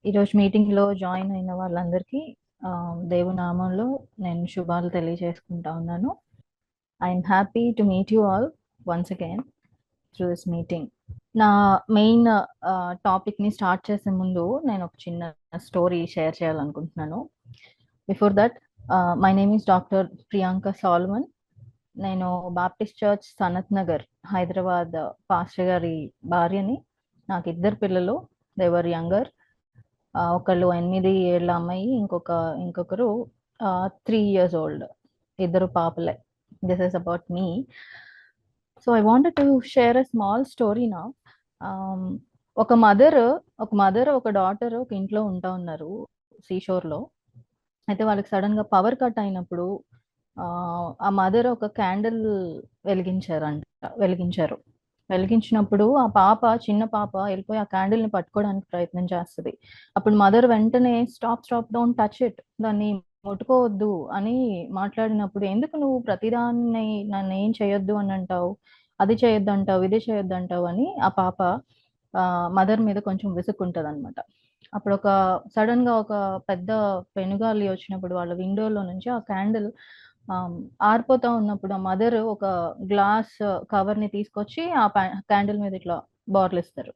ఈరోజు మీటింగ్లో జాయిన్ అయిన వాళ్ళందరికీ దేవుని నామంలో నేను శుభాలు తెలియజేసుకుంటా ఉన్నాను. I'm happy to meet you all once again through this meeting. నా మెయిన్ టాపిక్ని స్టార్ట్ చేసే ముందు నేను ఒక చిన్న స్టోరీ షేర్ చేయాలనుకుంటున్నాను. Before that, my name is doctor Priyanka Solomon. నేను Baptist church Sanath Nagar Hyderabad pastor గారి భార్యని. నాకు ఇద్దరు పిల్లలు, దేవర్ యంగర్. ఒకళ్ళు 8 ఏళ్ళ అమ్మాయి, ఇంకొకరు 3 years ఓల్డ్. ఇద్దరు పాపలే. This is about me. So I wanted to share a small story నా. ఒక మదర్ ఒక డాటర్ ఒక ఇంట్లో ఉంటా ఉన్నారు సీషోర్లో. అయితే వాళ్ళకి సడన్ గా పవర్ కట్ అయినప్పుడు ఆ మదర్ ఒక క్యాండిల్ వెలిగించారు. వెలిగించినప్పుడు ఆ చిన్న పాప వెళ్ళిపోయి ఆ క్యాండిల్ ని పట్టుకోవడానికి ప్రయత్నం చేస్తుంది. అప్పుడు మదర్ వెంటనే స్టాప్, డోంట్ టచ్ ఇట్, దాన్ని ముట్టుకోవద్దు అని మాట్లాడినప్పుడు, ఎందుకు నువ్వు ప్రతిదాన్ని నన్ను ఏం చేయొద్దు అని అంటావు, అది చేయొద్దు అంటావు, ఇది చేయొద్దు అంటావు అని ఆ పాప మదర్ మీద కొంచెం విసుక్కుంటది అనమాట. అప్పుడు సడన్ గా ఒక పెద్ద పెనుగాలి వచ్చినప్పుడు వాళ్ళ విండోలో నుంచి ఆ క్యాండిల్ ఆరిపోతా ఉన్నప్పుడు ఆ మదర్ ఒక గ్లాస్ కవర్ ని తీసుకొచ్చి ఆ క్యాండిల్ మీద ఇట్లా బోర్లిస్తారు.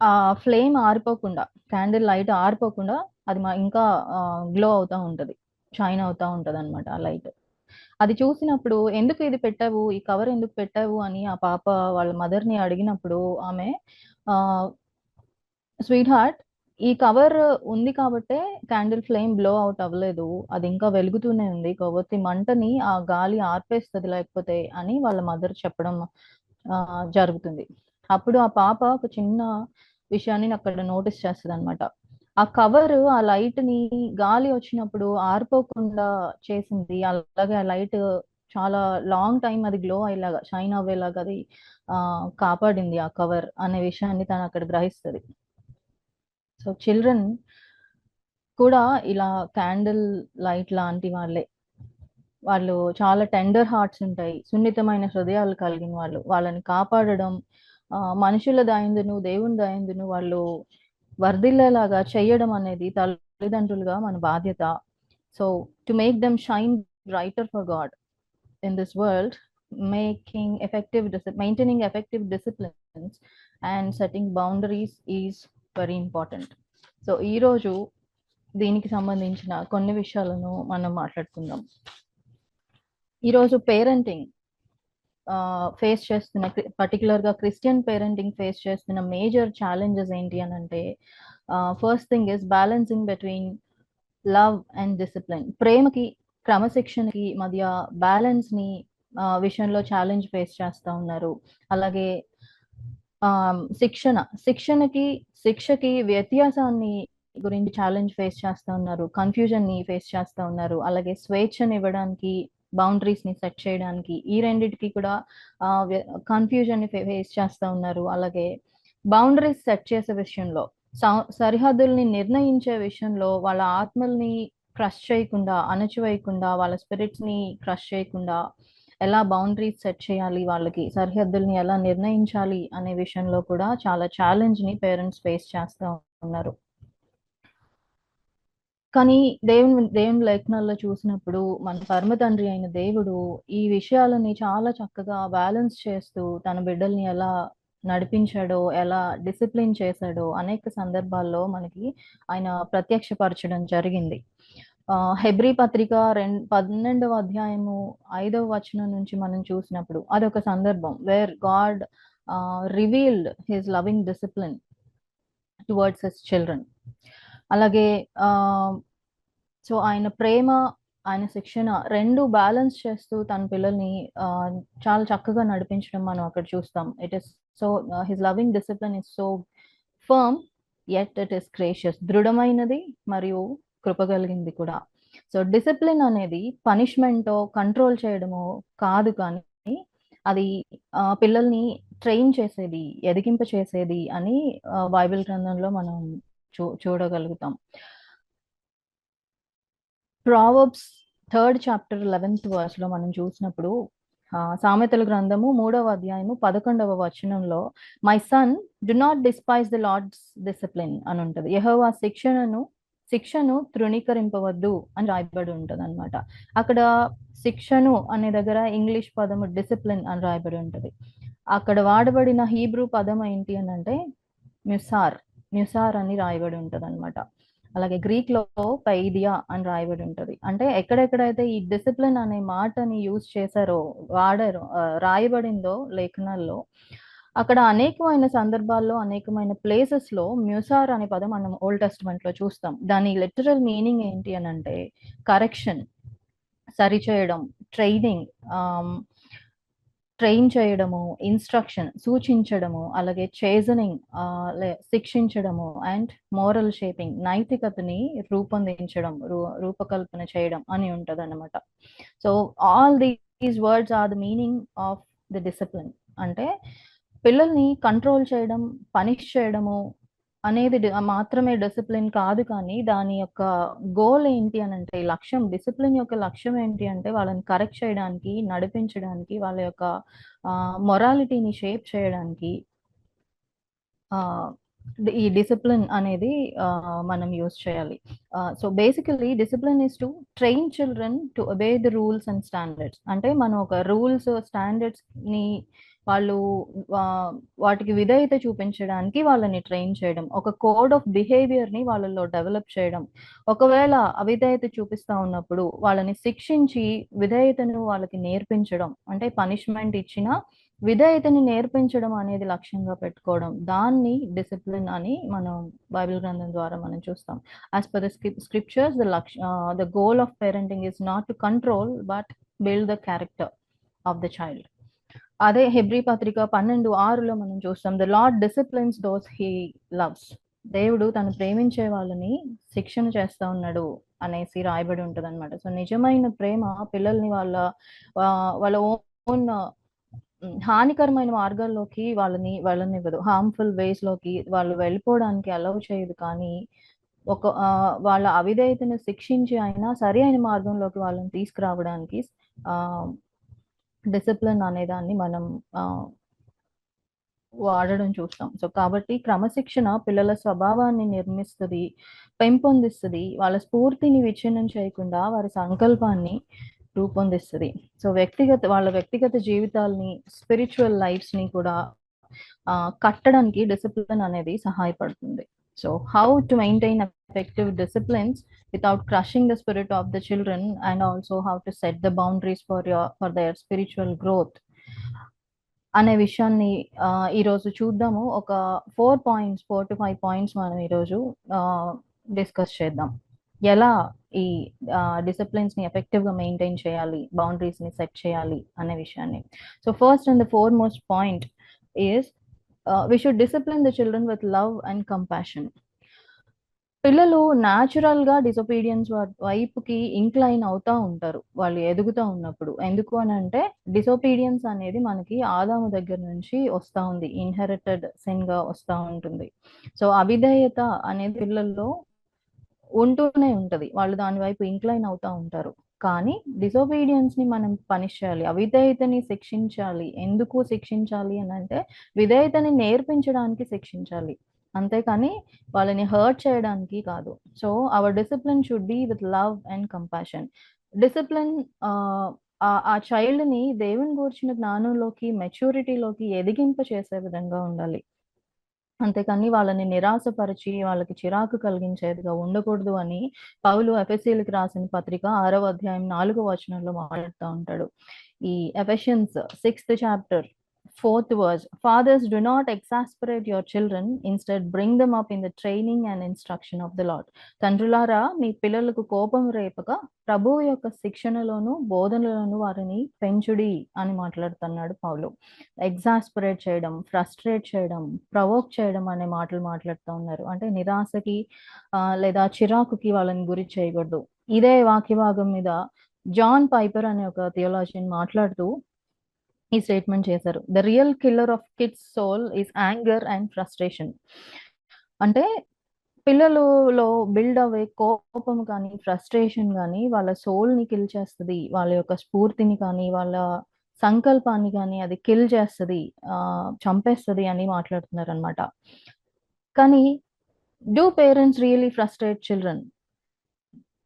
ఆ ఫ్లేమ్ ఆరిపోకుండా, క్యాండిల్ లైట్ ఆరిపోకుండా అది ఇంకా గ్లో అవుతా ఉంటది, షైన్ అవుతా ఉంటది అనమాట ఆ లైట్. అది చూసినప్పుడు, ఎందుకు ఇది పెట్టావు, ఈ కవర్ ఎందుకు పెట్టావు అని ఆ పాప వాళ్ళ మదర్ ని అడిగినప్పుడు, ఆమె స్వీట్ హార్ట్, ఈ కవర్ ఉంది కాబట్టే క్యాండిల్ ఫ్లేమ్ బ్లో అవుట్ అవ్వలేదు, అది ఇంకా వెలుగుతూనే ఉంది, కొవ్వొత్తి మంటని ఆ గాలి ఆర్పేస్తుంది లేకపోతే అని వాళ్ళ మదర్ చెప్పడం జరుగుతుంది. అప్పుడు ఆ పాప ఒక చిన్న విషయాన్ని అక్కడ నోటీస్ చేస్తుంది అనమాట. ఆ కవర్ ఆ లైట్ ని గాలి వచ్చినప్పుడు ఆరిపోకుండా చేసింది, అలాగే ఆ లైట్ చాలా లాంగ్ టైం అది గ్లో అయ్యేలాగా, షైన్ అవ్వేలాగా అది కాపాడింది ఆ కవర్ అనే విషయాన్ని తను అక్కడ గ్రహిస్తుంది. సో చిల్డ్రన్ కూడా ఇలా క్యాండిల్ లైట్ లాంటి వాళ్ళే. వాళ్ళు చాలా టెండర్ హార్ట్స్ ఉంటాయి, సున్నితమైన హృదయాలు కలిగిన వాళ్ళు. వాళ్ళని కాపాడడం, మనుషుల దయందును దేవుని దయందును వాళ్ళు వర్ధిల్లేలాగా చేయడం అనేది తల్లిదండ్రులుగా మన బాధ్యత. So to make them shine brighter for God in this world, maintaining effective disciplines and setting boundaries is very important. So ఈ రోజు దీనికి సంబంధించిన కొన్ని విషయాలను మనం మాట్లాడుకుందాం. ఈరోజు పేరెంటింగ్ ఫేస్ చేస్తున్న, పర్టికులర్ గా క్రిస్టియన్ పేరెంటింగ్ ఫేస్ చేస్తున్న మేజర్ ఛాలెంజెస్ ఏంటి అని అంటే, first thing is balancing between love and discipline. ప్రేమకి క్రమశిక్షణకి మధ్య బ్యాలెన్స్ ని విషయంలో ఛాలెంజ్ ఫేస్ చేస్తా ఉన్నారు. అలాగే శిక్షకి వ్యత్యాసాన్ని గురించి ఛాలెంజ్ ఫేస్ చేస్తా ఉన్నారు, కన్ఫ్యూజన్ ని ఫేస్ చేస్తా ఉన్నారు. అలాగే స్వేచ్ఛని ఇవ్వడానికి, బౌండరీస్ ని సెట్ చేయడానికి, ఈ రెండిటికి కూడా కన్ఫ్యూజన్ ని ఫేస్ చేస్తా ఉన్నారు. అలాగే బౌండరీస్ సెట్ చేసే విషయంలో, సరిహద్దుల్ని నిర్ణయించే విషయంలో వాళ్ళ ఆత్మల్ని క్రష్ చేయకుండా, అణచివేయకుండా, వాళ్ళ స్పిరిట్స్ ని క్రష్ చేయకుండా ఎలా బౌండరీస్ సెట్ చేయాలి, వాళ్ళకి సరిహద్దుల్ని ఎలా నిర్ణయించాలి అనే విషయంలో కూడా చాలా ఛాలెంజ్ ని పేరెంట్స్ ఫేస్ చేస్తూ ఉన్నారు. కానీ దేవుని లేఖనాల్లో చూసినప్పుడు మన పరమ తండ్రి అయిన దేవుడు ఈ విషయాలని చాలా చక్కగా బ్యాలెన్స్ చేస్తూ తన బిడ్డల్ని ఎలా నడిపించాడో, ఎలా డిసిప్లిన్ చేశాడో అనేక సందర్భాల్లో మనకి ఆయన ప్రత్యక్షపరచడం జరిగింది. హెబ్రీ పత్రిక 12వ అధ్యాయము 5వ వచనం నుంచి మనం చూసినప్పుడు అదొక సందర్భం where God revealed his loving discipline towards his children. అలాగే సో ఆయన ప్రేమ, ఆయన శిక్షణ రెండు బ్యాలెన్స్ చేస్తూ తన పిల్లల్ని చాలా చక్కగా నడిపించడం మనం అక్కడ చూస్తాం. It is so his loving discipline is so firm yet it is gracious. దృఢమైనది మరియు కృపగలిగింది కూడా. సో డిసిప్లిన్ అనేది పనిష్మెంటో కంట్రోల్ చేయడమో కాదు, కానీ అది పిల్లల్ని ట్రైన్ చేసేది, ఎదిగింప చేసేది అని బైబిల్ గ్రంథంలో మనం చూడగలుగుతాం. Proverbs 3rd chapter 11th verse లో మనం చూసినప్పుడు సామెతల గ్రంథము 3వ అధ్యాయము 11వ వచనంలో, my son do not despise the Lord's discipline అని ఉంటది. యెహోవా శిక్షను తృణీకరింపవద్దు అని రాయబడి ఉంటది అనమాట. అక్కడ శిక్షను అనే దగ్గర ఇంగ్లీష్ పదము డిసిప్లిన్ అని రాయబడి ఉంటది. అక్కడ వాడబడిన హీబ్రూ పదం ఏంటి అని అంటే మ్యుసార్ అని రాయబడి ఉంటది అనమాట. అలాగే గ్రీక్ లో పైదియా అని రాయబడి ఉంటది. అంటే ఎక్కడెక్కడైతే ఈ డిసిప్లిన్ అనే మాటని యూజ్ చేశారో, వాడారో, రాయబడిందో లేఖనాల్లో, అక్కడ అనేకమైన సందర్భాల్లో, అనేకమైన ప్లేసెస్ లో మ్యూసార్ అనే పదం మనం ఓల్డ్ టెస్టిమెంట్ లో చూస్తాం. దాని లిటరల్ మీనింగ్ ఏంటి అని అంటే కరెక్షన్, సరిచేయడం, ట్రైనింగ్, ట్రైన్ చేయడము, ఇన్స్ట్రక్షన్, సూచించడము, అలాగే చేజనింగ్, శిక్షించడము, అండ్ మోరల్ షేపింగ్, నైతికతని రూపొందించడం, రూపకల్పన చేయడం అని ఉంటది అన్నమాట. So all these words are the meaning of the discipline. అంటే పిల్లల్ని కంట్రోల్ చేయడం, పనిష్ చేయడము అనేది మాత్రమే డిసిప్లిన్ కాదు. కానీ దాని యొక్క గోల్ ఏంటి అని అంటే, లక్ష్యం, డిసిప్లిన్ యొక్క లక్ష్యం ఏంటి అంటే వాళ్ళని కరెక్ట్ చేయడానికి, నడిపించడానికి, వాళ్ళ యొక్క మొరాలిటీని షేప్ చేయడానికి ఈ డిసిప్లిన్ అనేది మనం యూజ్ చేయాలి. So basically discipline is to train children to obey the rules and standards. అంటే మనం ఒక రూల్స్, స్టాండర్డ్స్ ని వాళ్ళు వాటికి విధేయత చూపించడానికి వాళ్ళని ట్రైన్ చేయడం, ఒక కోడ్ ఆఫ్ బిహేవియర్ ని వాళ్ళలో డెవలప్ చేయడం. ఒకవేళ అవిధేయత చూపిస్తా ఉన్నప్పుడు వాళ్ళని శిక్షించి విధేయతను వాళ్ళకి నేర్పించడం, అంటే పనిష్మెంట్ ఇచ్చినా విధేయతని నేర్పించడం అనేది లక్ష్యంగా పెట్టుకోవడం, దాన్ని డిసిప్లిన్ అని మనం బైబిల్ గ్రంథం ద్వారా మనం చూస్తాం. As per the scriptures, the goal of parenting is not to control but build the character of the child. అదే హెబ్రీ పత్రిక 12:6లో మనం చూస్తాం, the lord disciplines those he loves. దేవుడు తను ప్రేమించే వాళ్ళని శిక్షణ చేస్తా ఉన్నాడు అనేసి రాయబడి ఉంటది అనమాట. సో నిజమైన ప్రేమ పిల్లల్ని వాళ్ళ ఓన్ హానికరమైన మార్గాల్లోకి వెళ్ళనివ్వదు. హార్మ్ఫుల్ వేస్ లోకి వాళ్ళు వెళ్ళిపోవడానికి అలౌ చేయదు. కానీ వాళ్ళ అవిధేయతను శిక్షించి అయినా సరి అయిన మార్గంలోకి వాళ్ళని తీసుకురావడానికి డిసిప్లిన్ అనే దాన్ని మనం వాడడం చూస్తాం. సో కాబట్టి క్రమశిక్షణ పిల్లల స్వభావాన్ని నిర్మిస్తుంది, పెంపొందిస్తుంది, వాళ్ళ స్ఫూర్తిని విచ్ఛిన్నం చేయకుండా వారి సంకల్పాన్ని రూపొందిస్తుంది. సో వాళ్ళ వ్యక్తిగత జీవితాల్ని, స్పిరిచువల్ లైఫ్స్ ని కూడా కట్టడానికి డిసిప్లిన్ అనేది సహాయపడుతుంది. So how to maintain effective disciplines without crushing the spirit of the children, and also how to set the boundaries for their spiritual growth అనే విషయాన్ని ఈరోజు చూద్దాము. ఒక 4 to 5 పాయింట్స్ మనం ఈరోజు డిస్కస్ చేద్దాం. ఎలా ఈ డిసిప్లిన్స్ ని ఎఫెక్టివ్ గా మెయింటైన్ చేయాలి, బౌండరీస్ ని సెట్ చేయాలి అనే విషయాన్ని. So first and the foremost point is we should discipline the children with love and compassion. పిల్లలు న్యాచురల్ గా డిసొబీడియన్స్ వైపుకి ఇంక్లైన్ అవుతా ఉంటారు వాళ్ళు ఎదుగుతూ ఉన్నప్పుడు. ఎందుకు అని అంటే డిసొబీడియన్స్ అనేది మనకి ఆదాము దగ్గర నుంచి వస్తా ఉంది, ఇన్హెరిటెడ్ సిన్ గా వస్తా ఉంటుంది. సో అవిధేయత అనేది పిల్లల్లో ఉంటూనే ఉంటది, వాళ్ళు దాని వైపు ఇంక్లైన్ అవుతా ఉంటారు. కానీ డిసొబీడియన్స్ ని మనం పనిష్ చేయాలి, అవిధేయతని శిక్షించాలి. ఎందుకు శిక్షించాలి అని అంటే విధేయతని నేర్పించడానికి శిక్షించాలి, అంతేకాని వాళ్ళని హర్ట్ చేయడానికి కాదు. So our discipline should be with love and compassion. Discipline ఆ చైల్డ్ ని దేవుని గూర్చిన జ్ఞానంలోకి, మెచ్యూరిటీలోకి ఎదిగింప చేసే విధంగా ఉండాలి, అంతేకాని వాళ్ళని నిరాశపరిచి వాళ్ళకి చిరాకు కలిగించేదిగా ఉండకూడదు అని పౌలు ఎఫెసీయులకు రాసిన పత్రిక 6వ అధ్యాయం 4వ వచనంలో మాట్లాడుతూ ఉంటాడు. ఈ Ephesians 6th chapter 4th verse, fathers do not exasperate your children, instead bring them up in the training and instruction of the Lord. తండ్రులారా మీ పిల్లలకు కోపం రేపక ప్రభువు యొక్క శిక్షణలోను బోధనలోను వారిని పెంచుడి అని మాట్లాడుతున్నాడు పౌలు. ఎగ్జాస్పరేట్ చేయడం, ఫ్రస్ట్రేట్ చేయడం, ప్రవోక్ చేయడం అనే మాటలు మాట్లాడుతూ ఉన్నారు. అంటే నిరాశకి లేదా చిరాకుకి వాళ్ళని గురి చేయకూడదు. ఇదే వాక్యభాగం మీద జాన్ పైపర్ అనే ఒక థియోలాజియన్ మాట్లాడుతూ ఈ స్టేట్మెంట్ చేశారు, the real killer of kids soul is anger and frustration. అంటే పిల్లలలో బిల్డ్ అవ్వే కోపం కానీ, ఫ్రస్ట్రేషన్ కానీ వాళ్ళ సోల్ ని కిల్ చేస్తుంది, వాళ్ళ యొక్క స్ఫూర్తిని కానీ, వాళ్ళ సంకల్పాన్ని గాని అది కిల్ చేస్తది, చంపేస్తది అని మాట్లాడుతున్నారనమాట. కానీ do parents really frustrate children?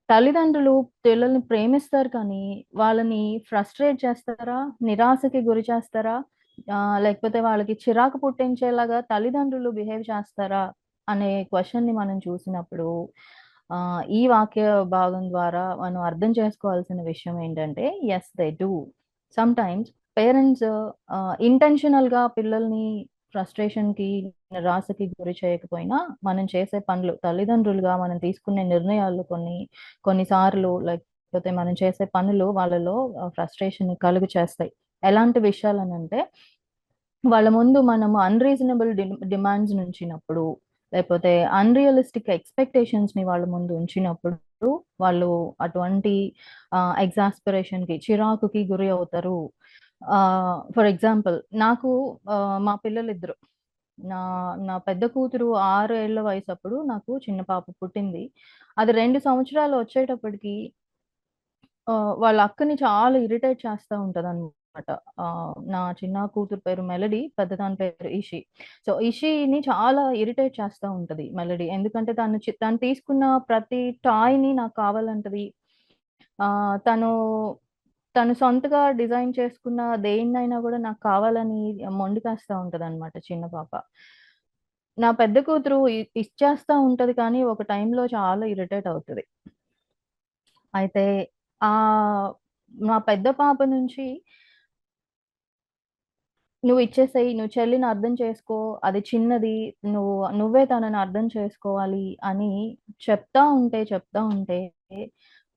తల్లిదండ్రులు పిల్లల్ని ప్రేమిస్తారు కానీ, వాళ్ళని ఫ్రస్ట్రేట్ చేస్తారా? నిరాశకి గురి చేస్తారా? లేకపోతే వాళ్ళకి చిరాకు పుట్టించేలాగా తల్లిదండ్రులు బిహేవ్ చేస్తారా? అనే క్వెషన్‌ని మనం చూసినప్పుడు, ఈ వాక్య భాగం ద్వారా మనం అర్థం చేసుకోవాల్సిన విషయం ఏంటంటే, yes they do. Sometimes parents ఇంటెన్షనల్‌గా పిల్లల్ని ఫ్రస్ట్రేషన్‌కి, నిరాశకి గురి చేయకపోయినా, మనం చేసే పనులు తల్లిదండ్రులుగా మనం తీసుకునే నిర్ణయాలు కొన్నిసార్లు లేకపోతే మనం చేసే పనులు వాళ్ళలో ఫ్రస్ట్రేషన్‌ని కలుగ చేస్తాయి. ఎలాంటి విషయాలనంటే, వాళ్ళ ముందు మనము అన్‌రీజనబుల్ డిమాండ్స్ నుంచినప్పుడు, లేపోతే అన్‌రియలిస్టిక్ ఎక్స్‌పెక్టేషన్స్‌ని వాళ్ళ ముందు ఉంచినప్పుడు, వాళ్ళు అటువంటి ఎగ్జాస్పరేషన్‌కి, చిరాకుకి గురి అవుతారు. ఫర్ ఎగ్జాంపుల్ నాకు మా పిల్లలిద్దరు. నా నా పెద్ద కూతురు 6 ఏళ్ల వయసప్పుడు నాకు చిన్న పాప పుట్టింది. అది 2 సంవత్సరాలు వచ్చేటప్పటికి వాళ్ళ అక్కని చాలా ఇరిటేట్ చేస్తా ఉంటదనమాట. నా చిన్న కూతురు పేరు మెలడీ. పెద్దదాని పేరు ఇషి. సో, ఇషిని చాలా ఇరిటేట్ చేస్తా ఉంటది మెలడీ. ఎందుకంటే తను తీసుకున్న ప్రతి టాయ్‌ని నాకు కావాలంటది. తను తను సొంతగా డిజైన్ చేసుకున్న దేన్నైనా గూడా నాకు కావాలని మొండికేస్తా ఉంటదనమాట చిన్న పాప. నా పెద్ద కూతురు ఇచ్చేస్తా ఉంటది కానీ, ఒక టైంలో చాలా ఇరిటేట్ అవుతది. అయితే మా పెద్ద పాప నుంచి "నువ్విచ్చేసేయి. నువ్వు చెల్లిని అర్థం చేసుకో. అది చిన్నది. నువ్వే తనని అర్థం చేసుకోవాలి" అని చెప్తా ఉంటే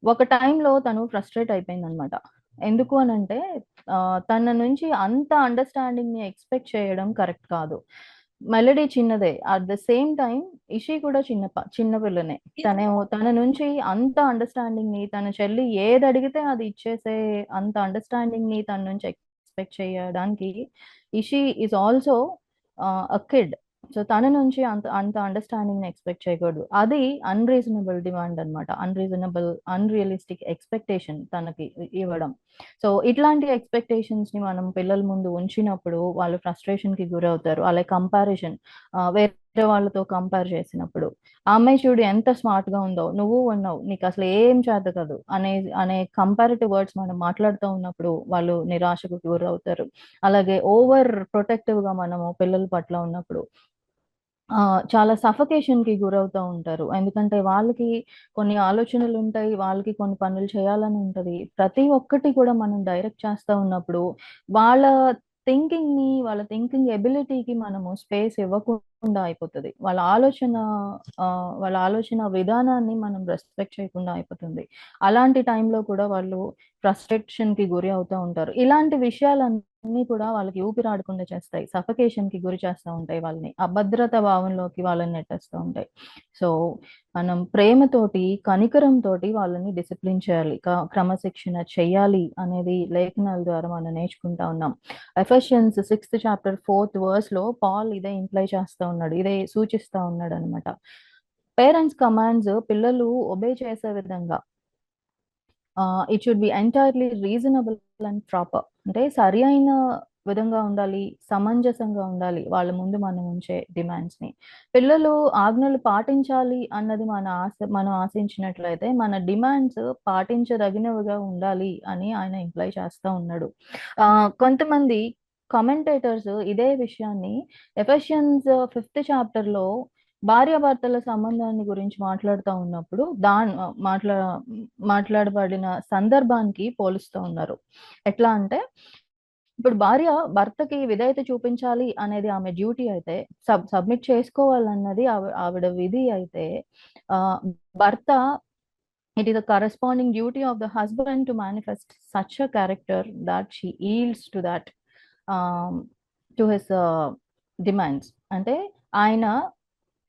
ఒక టైంలో తను ఫ్రస్ట్రేట్ అయిపోయిందనమాట. ఎందుకు అనంటే తన నుంచి అంత అండర్‌స్టాండింగ్‌ని ఎక్స్‌పెక్ట్ చేయడం కరెక్ట్ కాదు. మెలోడీ చిన్నదే. అట్ ద సేమ్ టైమ్ ఇషి కూడా చిన్న పిల్లనే. తన నుంచి అంత అండర్‌స్టాండింగ్‌ని తన చెల్లి ఏదడిగితే అది ఇచ్చేసే అంత అండర్‌స్టాండింగ్‌ని తన నుంచి ఎక్స్‌పెక్ట్ చేయడానికి Ishi is also a kid. So, తన నుంచి అంత అంత అండర్‌స్టాండింగ్‌ని ఎక్స్‌పెక్ట్ చేయకూడదు. అది అన్‌రీజనబుల్ డిమాండ్ అన్నమాట. అన్‌రియలిస్టిక్ ఎక్స్‌పెక్టేషన్ తనకి ఇవ్వడం. సో, ఇట్లాంటి ఎక్స్‌పెక్టేషన్స్‌ని మనం పిల్లల ముందు ఉంచినప్పుడు వాళ్ళు ఫ్రస్ట్రేషన్‌కి గురవుతారు. అలాగే కంపారిజన్, వేరే వాళ్ళతో కంపేర్ చేసినప్పుడు. ఆ అమ్మాయి చూడు ఎంత స్మార్ట్‌గా ఉందో, నువ్వు ఉన్నావు. నీకసలు ఏం చేత కాదు అనే కంపారిటివ్ వర్డ్స్ మనం మాట్లాడుతూ ఉన్నప్పుడు వాళ్ళు నిరాశకు గురవుతారు. అలాగే ఓవర్ ప్రొటెక్టివ్‌గా మనము పిల్లల పట్ల ఉన్నప్పుడు చాలా సఫకేషన్‌కి గురవుతా ఉంటారు. ఎందుకంటే వాళ్ళకి కొన్ని ఆలోచనలుంటాయి. వాళ్ళకి కొన్ని పనులు చేయాలని ఉంటది. ప్రతి ఒక్కటి కూడా మనం డైరెక్ట్ చేస్తా ఉన్నప్పుడు వాళ్ళ వాళ్ళ థింకింగ్ ఎబిలిటీకి మనము స్పేస్ ఇవ్వకుండా అయిపోతది. వాళ్ళ ఆలోచన విధానాన్ని మనం రెస్పెక్ట్ చేయకుండా అయిపోతుంది. అలాంటి టైంలో కూడా వాళ్ళు ఫ్రస్ట్రేషన్‌కి గురి అవుతా ఉంటారు. ఇలాంటి విషయాలన్నీ కూడా వాళ్ళకి ఊపిరాడకుండా చేస్తాయి. సఫకేషన్‌కి గురి చేస్తా ఉంటాయి వాళ్ళని. అభద్రత భావంలోకి వాళ్ళని నెట్టేస్తూ ఉంటాయి. సో, మనం ప్రేమతోటి, కనికరంతోటి వాళ్ళని డిసిప్లిన్ చేయాలి. క్రమశిక్షణ చెయ్యాలి అనేది లేఖనాల ద్వారా మనం నేర్చుకుంటా ఉన్నాం. ఎఫెసియన్స్ 6థ్ చాప్టర్ 4థ్ వర్స్‌లో పాల్ ఇదే ఇంప్లై చేస్తా ఉన్నాడు. ఇదే సూచిస్తా ఉన్నాడనమాట. పేరెంట్స్ కమాండ్స్ పిల్లలు ఒబే చేసే విధంగా it should B entirely reasonable and proper. అంటే సరి అయిన విధంగా ఉండాలి. సమంజసంగా ఉండాలి. వాళ్ళ ముందు మనం ఉంచే డిమాండ్స్‌ని. పిల్లలు ఆజ్ఞలు పాటించాలి అన్నది మనం ఆశించినట్లయితే మన డిమాండ్స్ పాటించదగినవిగా ఉండాలి అని ఆయన ఇంప్లై చేస్తా ఉన్నాడు. కొంతమంది కామెంటేటర్స్ ఇదే విషయాన్ని ఎఫెసియన్స్ 5థ్ చాప్టర్‌లో భార్యాభర్తల సంబంధాన్ని గురించి మాట్లాడుతా ఉన్నప్పుడు మాట్లాడబడిన సందర్భానికి పోలుస్తూ ఉన్నారు. ఎట్లా అంటే, ఇప్పుడు భార్య భర్తకి విధేయత చూపించాలి అనేది ఆమె డ్యూటీ అయితే, సబ్మిట్ చేసుకోవాలన్నది ఆవిడ విధి అయితే, ఆహ్, భర్త it is a corresponding duty of the husband to manifest such a character that she yields to that, ఆహ్, to his డిమాండ్స్. అంటే ఆయన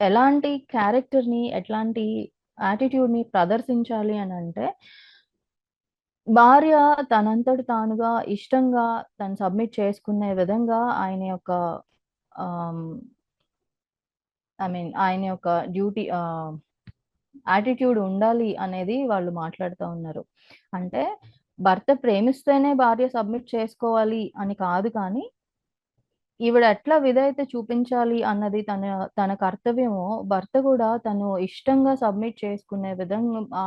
ఎలాంటి క్యారెక్టర్‌ని, ఎట్లాంటి యాటిట్యూడ్‌ని ప్రదర్శించాలి అనంటే, భార్య తనంతట తానుగా, ఇష్టంగా తను సబ్మిట్ చేసుకునే విధంగా ఆయన యొక్క ఆహ్, ఆయన యొక్క యాటిట్యూడ్ ఉండాలి అనేది వాళ్ళు మాట్లాడుతా ఉన్నారు. అంటే భర్త ప్రేమిస్తేనే భార్య సబ్మిట్ చేసుకోవాలి అని కాదు కానీ, ఈవిడ ఎట్లా విధేయత చూపించాలి అన్నది తన తన కర్తవ్యమో, భర్త కూడా తను ఇష్టంగా సబ్మిట్ చేసుకునే విధంగా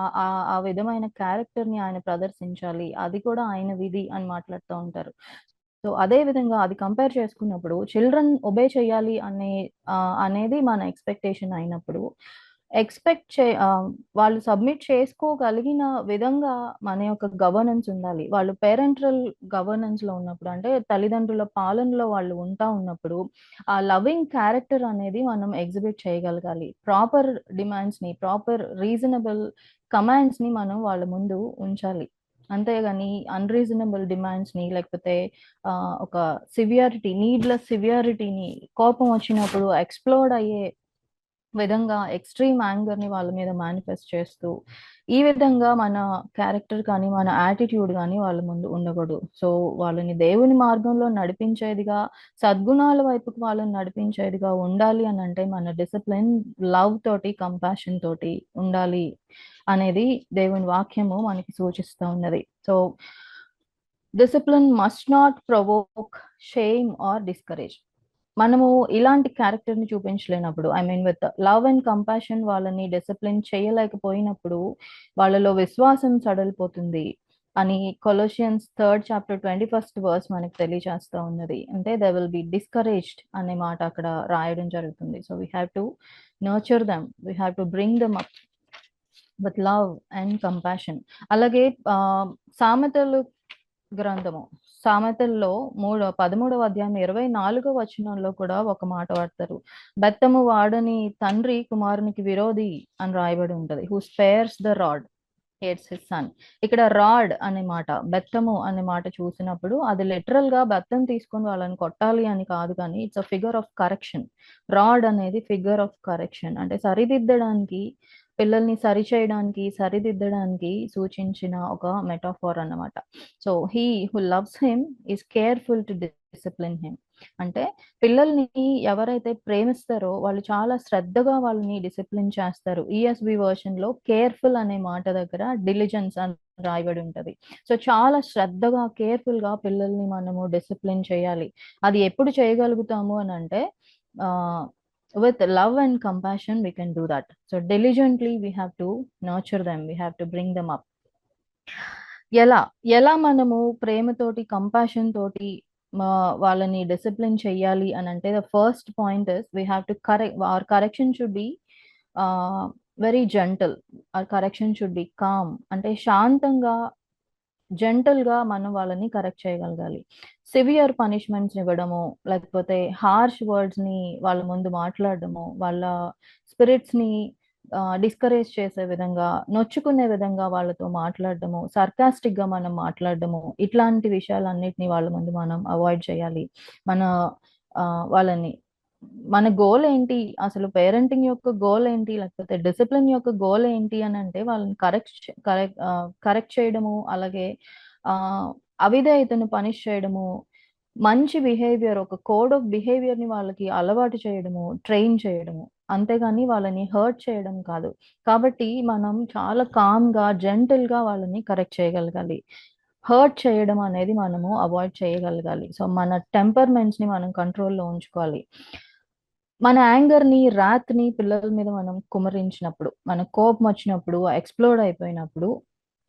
ఆ విధమైన క్యారెక్టర్‌ని ఆయన ప్రదర్శించాలి. అది కూడా ఆయన విధి అని మాట్లాడుతూ ఉంటారు. సో, అదే విధంగా అది కంపేర్ చేసుకున్నప్పుడు చిల్డ్రన్ ఒబే చేయాలి అనేది మన ఎక్స్‌పెక్టేషన్ అయినప్పుడు, వాళ్ళు సబ్మిట్ చేసుకోగలిగిన విధంగా మన యొక్క గవర్నెన్స్ ఉండాలి. వాళ్ళు పేరెంటల్ గవర్నెన్స్‌లో ఉన్నప్పుడు అంటే తల్లిదండ్రుల పాలనలో వాళ్ళు ఉన్నప్పుడు, ఆ లవింగ్ క్యారెక్టర్ అనేది మనం ఎగ్జిబిట్ చేయగలగాలి. ప్రాపర్ డిమాండ్స్‌ని, ప్రాపర్ రీజనబుల్ కమాండ్స్‌ని మనం వాళ్ళ ముందు ఉంచాలి. అంతేగాని అన్‌రీజనబుల్ డిమాండ్స్‌ని లేకపోతే ఒక నీడ్‌లెస్ సివియారిటీని కోపం వచ్చినప్పుడు ఎక్స్‌ప్లోడ్ అయ్యే విధంగా ఎక్స్‌ట్రీమ్ యాంగర్‌ని వాళ్ళ మీద మేనిఫెస్ట్ చేస్తూ, ఈ విధంగా మన క్యారెక్టర్ కానీ, మన యాటిట్యూడ్ గాని వాళ్ళ ముందు ఉండకూడదు. సో, వాళ్ళని దేవుని మార్గంలో నడిపించేదిగా, సద్గుణాల వైపుకు వాళ్ళని నడిపించేదిగా ఉండాలి అనంటే మన డిసిప్లిన్ లవ్ తోటి, కంపాషన్ తోటి ఉండాలి అనేది దేవుని వాక్యము మనకి సూచిస్తా ఉన్నది. So, discipline must not provoke shame or discourage. మనము ఇలాంటి క్యారెక్టర్‌ని చూపించలేనప్పుడు విత్ లవ్ అండ్ కంపాషన్ వాళ్ళని డిసిప్లిన్ చేయలేకపోయినప్పుడు, వాళ్ళలో విశ్వాసం సడలిపోతుంది అని కొలోషియన్స్ 3 చాప్టర్ 21st వర్స్ మనకు తెలియజేస్తా ఉన్నది. అంటే దే విల్ బి డిస్కరేజ్డ్ అనే మాట అక్కడ రాయడం జరుగుతుంది. So, we have to nurture them. We have to bring them up with love and compassion. అలాగే సామెతలు గ్రంథము. సామెతల్లో 13వ అధ్యాయం 24వ వచనంలో కూడా ఒక మాట వాడతారు. బెత్తము వాడని తండ్రి కుమారునికి విరోధి అని రాయబడి ఉంటది. Who spares the rod hates his son. ఇక్కడ రాడ్ అనే మాట, బెత్తము అనే మాట చూసినప్పుడు అది లిటరల్ గా బెత్తం తీసుకొని వాళ్ళని కొట్టాలి అని కాదు కానీ it's a figure of correction. Rod అనేది ఫిగర్ ఆఫ్ కరెక్షన్ అంటే సరిదిద్దడానికి, పిల్లల్ని సరిచేయడానికి, సరిదిద్దడానికి సూచించిన ఒక మెటాఫోర్ అన్నమాట. So, he who loves him is careful to discipline him. అంటే పిల్లల్ని ఎవరైతే ప్రేమిస్తారో వాళ్ళు చాలా శ్రద్ధగా వాళ్ళని డిసిప్లిన్ చేస్తారు. ఈఎస్‌బి వెర్షన్‌లో కేర్‌ఫుల్ అనే మాట దగ్గర డిలిజెన్స్ అని రాయబడి ఉంటది. సో, చాలా శ్రద్ధగా, కేర్‌ఫుల్‌గా పిల్లల్ని మనము డిసిప్లిన్ చేయాలి. అది ఎప్పుడు చేయగలుగుతాము అనంటే ఆహ్, with love and compassion we can do that. So diligently we have to nurture them, we have to bring them up. ఎలా ఎలా మనము ప్రేమతోటి కంపాషన్ తోటి వాళ్ళని డిసిప్లిన్ చెయ్యాలి అని అంటే the first point is we have to our correction should be very gentle. Our correction should be calm. అంటే శాంతంగా, జెంటల్‌గా మనం వాళ్ళని కరెక్ట్ చేయగలగాలి. సివియర్ పనిష్మెంట్స్ ఇవ్వడము, లేకపోతే హార్ష్ వర్డ్స్‌ని వాళ్ళ ముందు మాట్లాడడము, వాళ్ళ స్పిరిట్స్‌ని డిస్కరేజ్ చేసే విధంగా, నొచ్చుకునే విధంగా వాళ్ళతో మాట్లాడడము, సర్కాస్టిక్‌గా మనం మాట్లాడడము, ఇట్లాంటి విషయాలన్నిటిని వాళ్ళ ముందు మనం అవాయిడ్ చేయాలి. మన వాళ్ళని మన గోల్ ఏంటి? అసలు పేరెంటింగ్ యొక్క గోల్ ఏంటి? లేకపోతే డిసిప్లిన్ యొక్క గోల్ ఏంటి అనంటే వాళ్ళని కరెక్ట్ చేయడము, అలాగే ఆహ్, అవిధేయతను పనిష్ చేయడము, మంచి బిహేవియర్ ఒక కోడ్ ఆఫ్ బిహేవియర్‌ని వాళ్ళకి అలవాటు చేయడము, ట్రైన్ చేయడము. అంతేగాని వాళ్ళని హర్ట్ చేయడం కాదు. కాబట్టి మనం చాలా కామ్‌గా, జెంటిల్‌గా వాళ్ళని కరెక్ట్ చేయగలగాలి. హర్ట్ చేయడం అనేది మనము అవాయిడ్ చేయగలగాలి. సో, మన టెంపర్‌మెంట్స్‌ని మనం కంట్రోల్‌లో ఉంచుకోవాలి. మన యాంగర్‌ని, రాత్‌ని పిల్లల మీద మనం కుమ్మరించినప్పుడు, మనకు కోపమొచ్చినప్పుడు, ఎక్స్‌ప్లోడ్ అయిపోయినప్పుడు,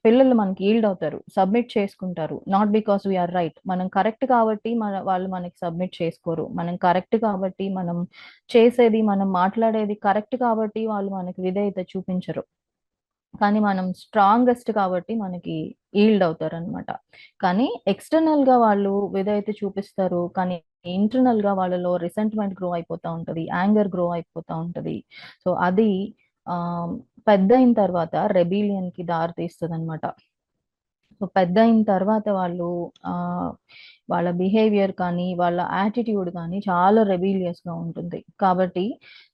పిల్లలు మనకి ఈల్డ్ అవుతారు. సబ్మిట్ చేసుకుంటారు. Not because we are right. మనం కరెక్ట్ కాబట్టి వాళ్ళు మనకి సబ్మిట్ చేసుకోరు. మనం కరెక్ట్ కాబట్టి, మనం మాట్లాడేది కరెక్ట్ కాబట్టి వాళ్ళు మనకి విధేయత చూపించరు. కానీ మనం స్ట్రాంగెస్ట్ కాబట్టి మనకి ఈల్డ్ అవుతారనమాట. కానీ ఎక్స్‌టర్నల్‌గా వాళ్ళు విధేయత చూపిస్తారు. కానీ ఇంటర్నల్‌గా వాళ్ళలో రిసెంట్‌మెంట్ గ్రో అయిపోతా ఉంటది. యాంగర్ గ్రో అయిపోతా ఉంటది. సో, అది ఆహ్, పెద్దయిన తర్వాత రెబెలియన్‌కి దారి తీస్తదనమాట. సో, పెద్దయిన తర్వాత వాళ్ళు ఆహ్, వాళ్ళ బిహేవియర్ కానీ, వాళ్ళ యాటిట్యూడ్ కానీ చాలా రెబెలియస్‌గా ఉంటుంది. కాబట్టి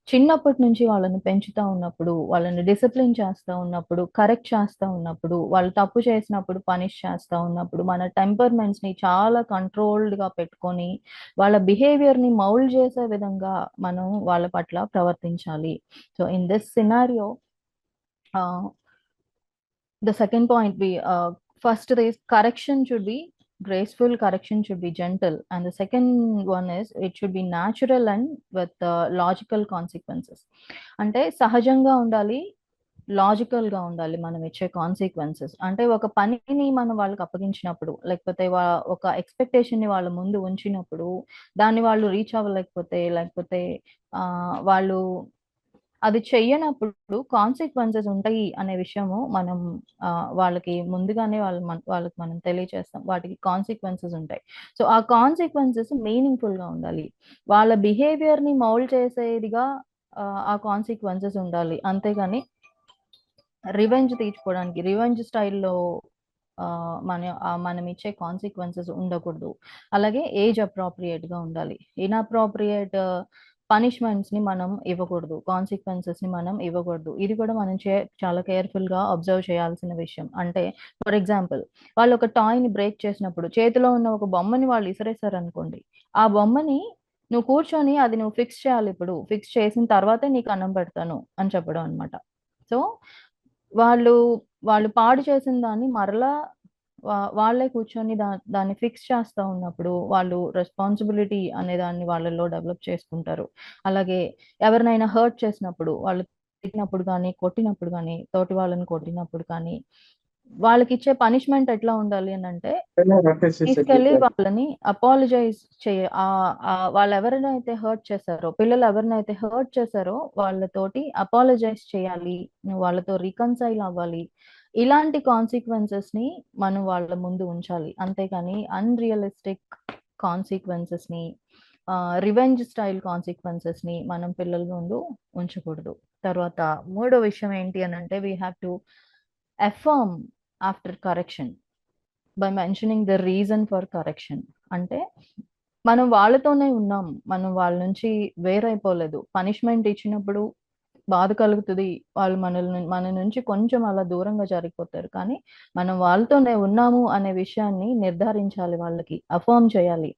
చిన్నప్పటి నుంచి వాళ్ళని పెంచుతా ఉన్నప్పుడు, వాళ్ళని డిసిప్లిన్ చేస్తా ఉన్నప్పుడు, కరెక్ట్ చేస్తా ఉన్నప్పుడు, వాళ్ళు తప్పు చేసినప్పుడు పనిష్ చేస్తా ఉన్నప్పుడు, మన టెంపర్‌మెంట్స్‌ని చాలా కంట్రోల్డ్‌గా పెట్టుకొని, వాళ్ళ బిహేవియర్‌ని మౌల్డ్ చేసే విధంగా మనం వాళ్ళ పట్ల ప్రవర్తించాలి. సో, ఇన్ దిస్ సినారియో ఆహ్, the second point we first is correction should be graceful, correction should be gentle, and the second one is it should be natural and with logical consequences. అంటే సహజంగా ఉండాలి, logical గా ఉండాలి మనం ఇచ్చే consequences. అంటే ఒక పనిని మనం వాళ్ళకి అప్పగించినప్పుడు, లేకపోతే ఒక ఎక్స్పెక్టేషన్ ని వాళ్ళ ముందు ఉంచినప్పుడు దాన్ని వాళ్ళు రీచ్ అవ్వలేకపోతే, లేకపోతే వాళ్ళు అది చెయ్యనప్పుడు కాన్సిక్వెన్సెస్ ఉంటాయి అనే విషయము మనం వాళ్ళకి ముందుగానే వాళ్ళకి మనం తెలియచేస్తాం, వాటికి కాన్సిక్వెన్సెస్ ఉంటాయి. సో ఆ కాన్సిక్వెన్సెస్ మీనింగ్ఫుల్ గా ఉండాలి, వాళ్ళ బిహేవియర్ ని మౌల్డ్ చేసేదిగా ఆ కాన్సిక్వెన్సెస్ ఉండాలి. అంతేగాని రివెంజ్ తీర్చుకోవడానికి రివెంజ్ స్టైల్లో మనం ఇచ్చే కాన్సిక్వెన్సెస్ ఉండకూడదు. అలాగే ఏజ్ అప్రోప్రియేట్ గా ఉండాలి. ఇన్అప్రోప్రియేట్ పనిష్మెంట్స్ ని మనం ఇవ్వకూడదు, కాన్సిక్వెన్సెస్ ని మనం ఇవ్వకూడదు. ఇది కూడా మనం చాలా కేర్ఫుల్ గా అబ్జర్వ్ చేయాల్సిన విషయం. అంటే ఫర్ ఎగ్జాంపుల్, వాళ్ళు ఒక టాయ్ ని బ్రేక్ చేసినప్పుడు చేతిలో ఉన్న ఒక బొమ్మని వాళ్ళు ఇసిరేశారు అనుకోండి, ఆ బొమ్మని నువ్వు కూర్చొని అది నువ్వు ఫిక్స్ చేయాలి, ఇప్పుడు ఫిక్స్ చేసిన తర్వాతే నీకు అన్నం పెడతాను అని చెప్పడం అనమాట. సో వాళ్ళు వాళ్ళు పాడు చేసిన దాన్ని మరలా వాళ్ళే కూర్చొని దాన్ని ఫిక్స్ చేస్తా ఉన్నప్పుడు వాళ్ళు రెస్పాన్సిబిలిటీ అనే దాన్ని వాళ్ళలో డెవలప్ చేసుకుంటారు. అలాగే ఎవరినైనా హర్ట్ చేసినప్పుడు, వాళ్ళు తిట్టినప్పుడు కానీ, కొట్టినప్పుడు కానీ, తోటి వాళ్ళని కొట్టినప్పుడు కానీ, వాళ్ళకి ఇచ్చే పనిష్మెంట్ ఎట్లా ఉండాలి అని అంటే, తీసుకెళ్లి వాళ్ళని అపాలజైజ్ వాళ్ళు ఎవరినైతే హర్ట్ చేశారో, పిల్లలు ఎవరినైతే హర్ట్ చేశారో వాళ్ళతోటి అపాలజైజ్ చేయాలి, వాళ్ళతో రికన్సైల్ అవ్వాలి. ఇలాంటి కాన్సిక్వెన్సెస్ ని మనం వాళ్ళ ముందు ఉంచాలి. అంతేకాని అన్రియలిస్టిక్ కాన్సిక్వెన్సెస్ ని, రివెంజ్ స్టైల్ కాన్సిక్వెన్సెస్ ని మనం పిల్లల ముందు ఉంచకూడదు. తర్వాత మూడో విషయం ఏంటి అని అంటే, we have to affirm after correction by mentioning the reason for correction. అంటే మనం వాళ్ళతోనే ఉన్నాం, మనం వాళ్ళ నుంచి వేరైపోలేదు. పనిష్మెంట్ ఇచ్చినప్పుడు బాధ కలుగుతుంది, వాళ్ళు మన నుంచి కొంచెం అలా దూరంగా జరిగిపోతారు, కానీ మనం వాళ్ళతోనే ఉన్నాము అనే విషయాన్ని నిర్ధారించాలి, వాళ్ళకి అఫర్మ్ చేయాలి.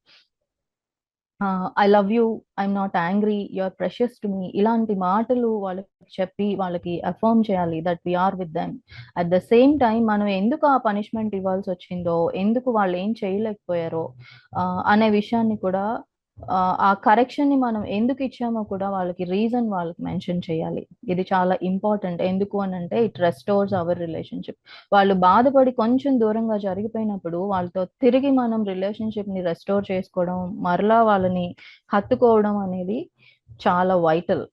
I love you, I'm not angry, you're precious to me, ఇలాంటి మాటలు వాళ్ళకి చెప్పి వాళ్ళకి అఫర్మ్ చేయాలి that we're with them. At the same time మనం ఎందుకు ఆ పనిష్మెంట్ ఇవ్వాల్సి వచ్చిందో, ఎందుకు వాళ్ళు ఏం చేయలేకపోయారో అనే విషయాన్ని కూడా, ఆ కరెక్షన్ ని మనం ఎందుకు ఇచ్చామో కూడా వాళ్ళకి రీజన్ వాళ్ళకి మెన్షన్ చేయాలి. ఇది చాలా ఇంపార్టెంట్. ఎందుకు అని అంటే ఇట్ రెస్టోర్స్ అవర్ రిలేషన్షిప్. వాళ్ళు బాధపడి కొంచెం దూరంగా జరిగిపోయినప్పుడు వాళ్ళతో తిరిగి మనం రిలేషన్షిప్ ని రెస్టోర్ చేసుకోవడం, మరలా వాళ్ళని హత్తుకోవడం అనేది చాలా vital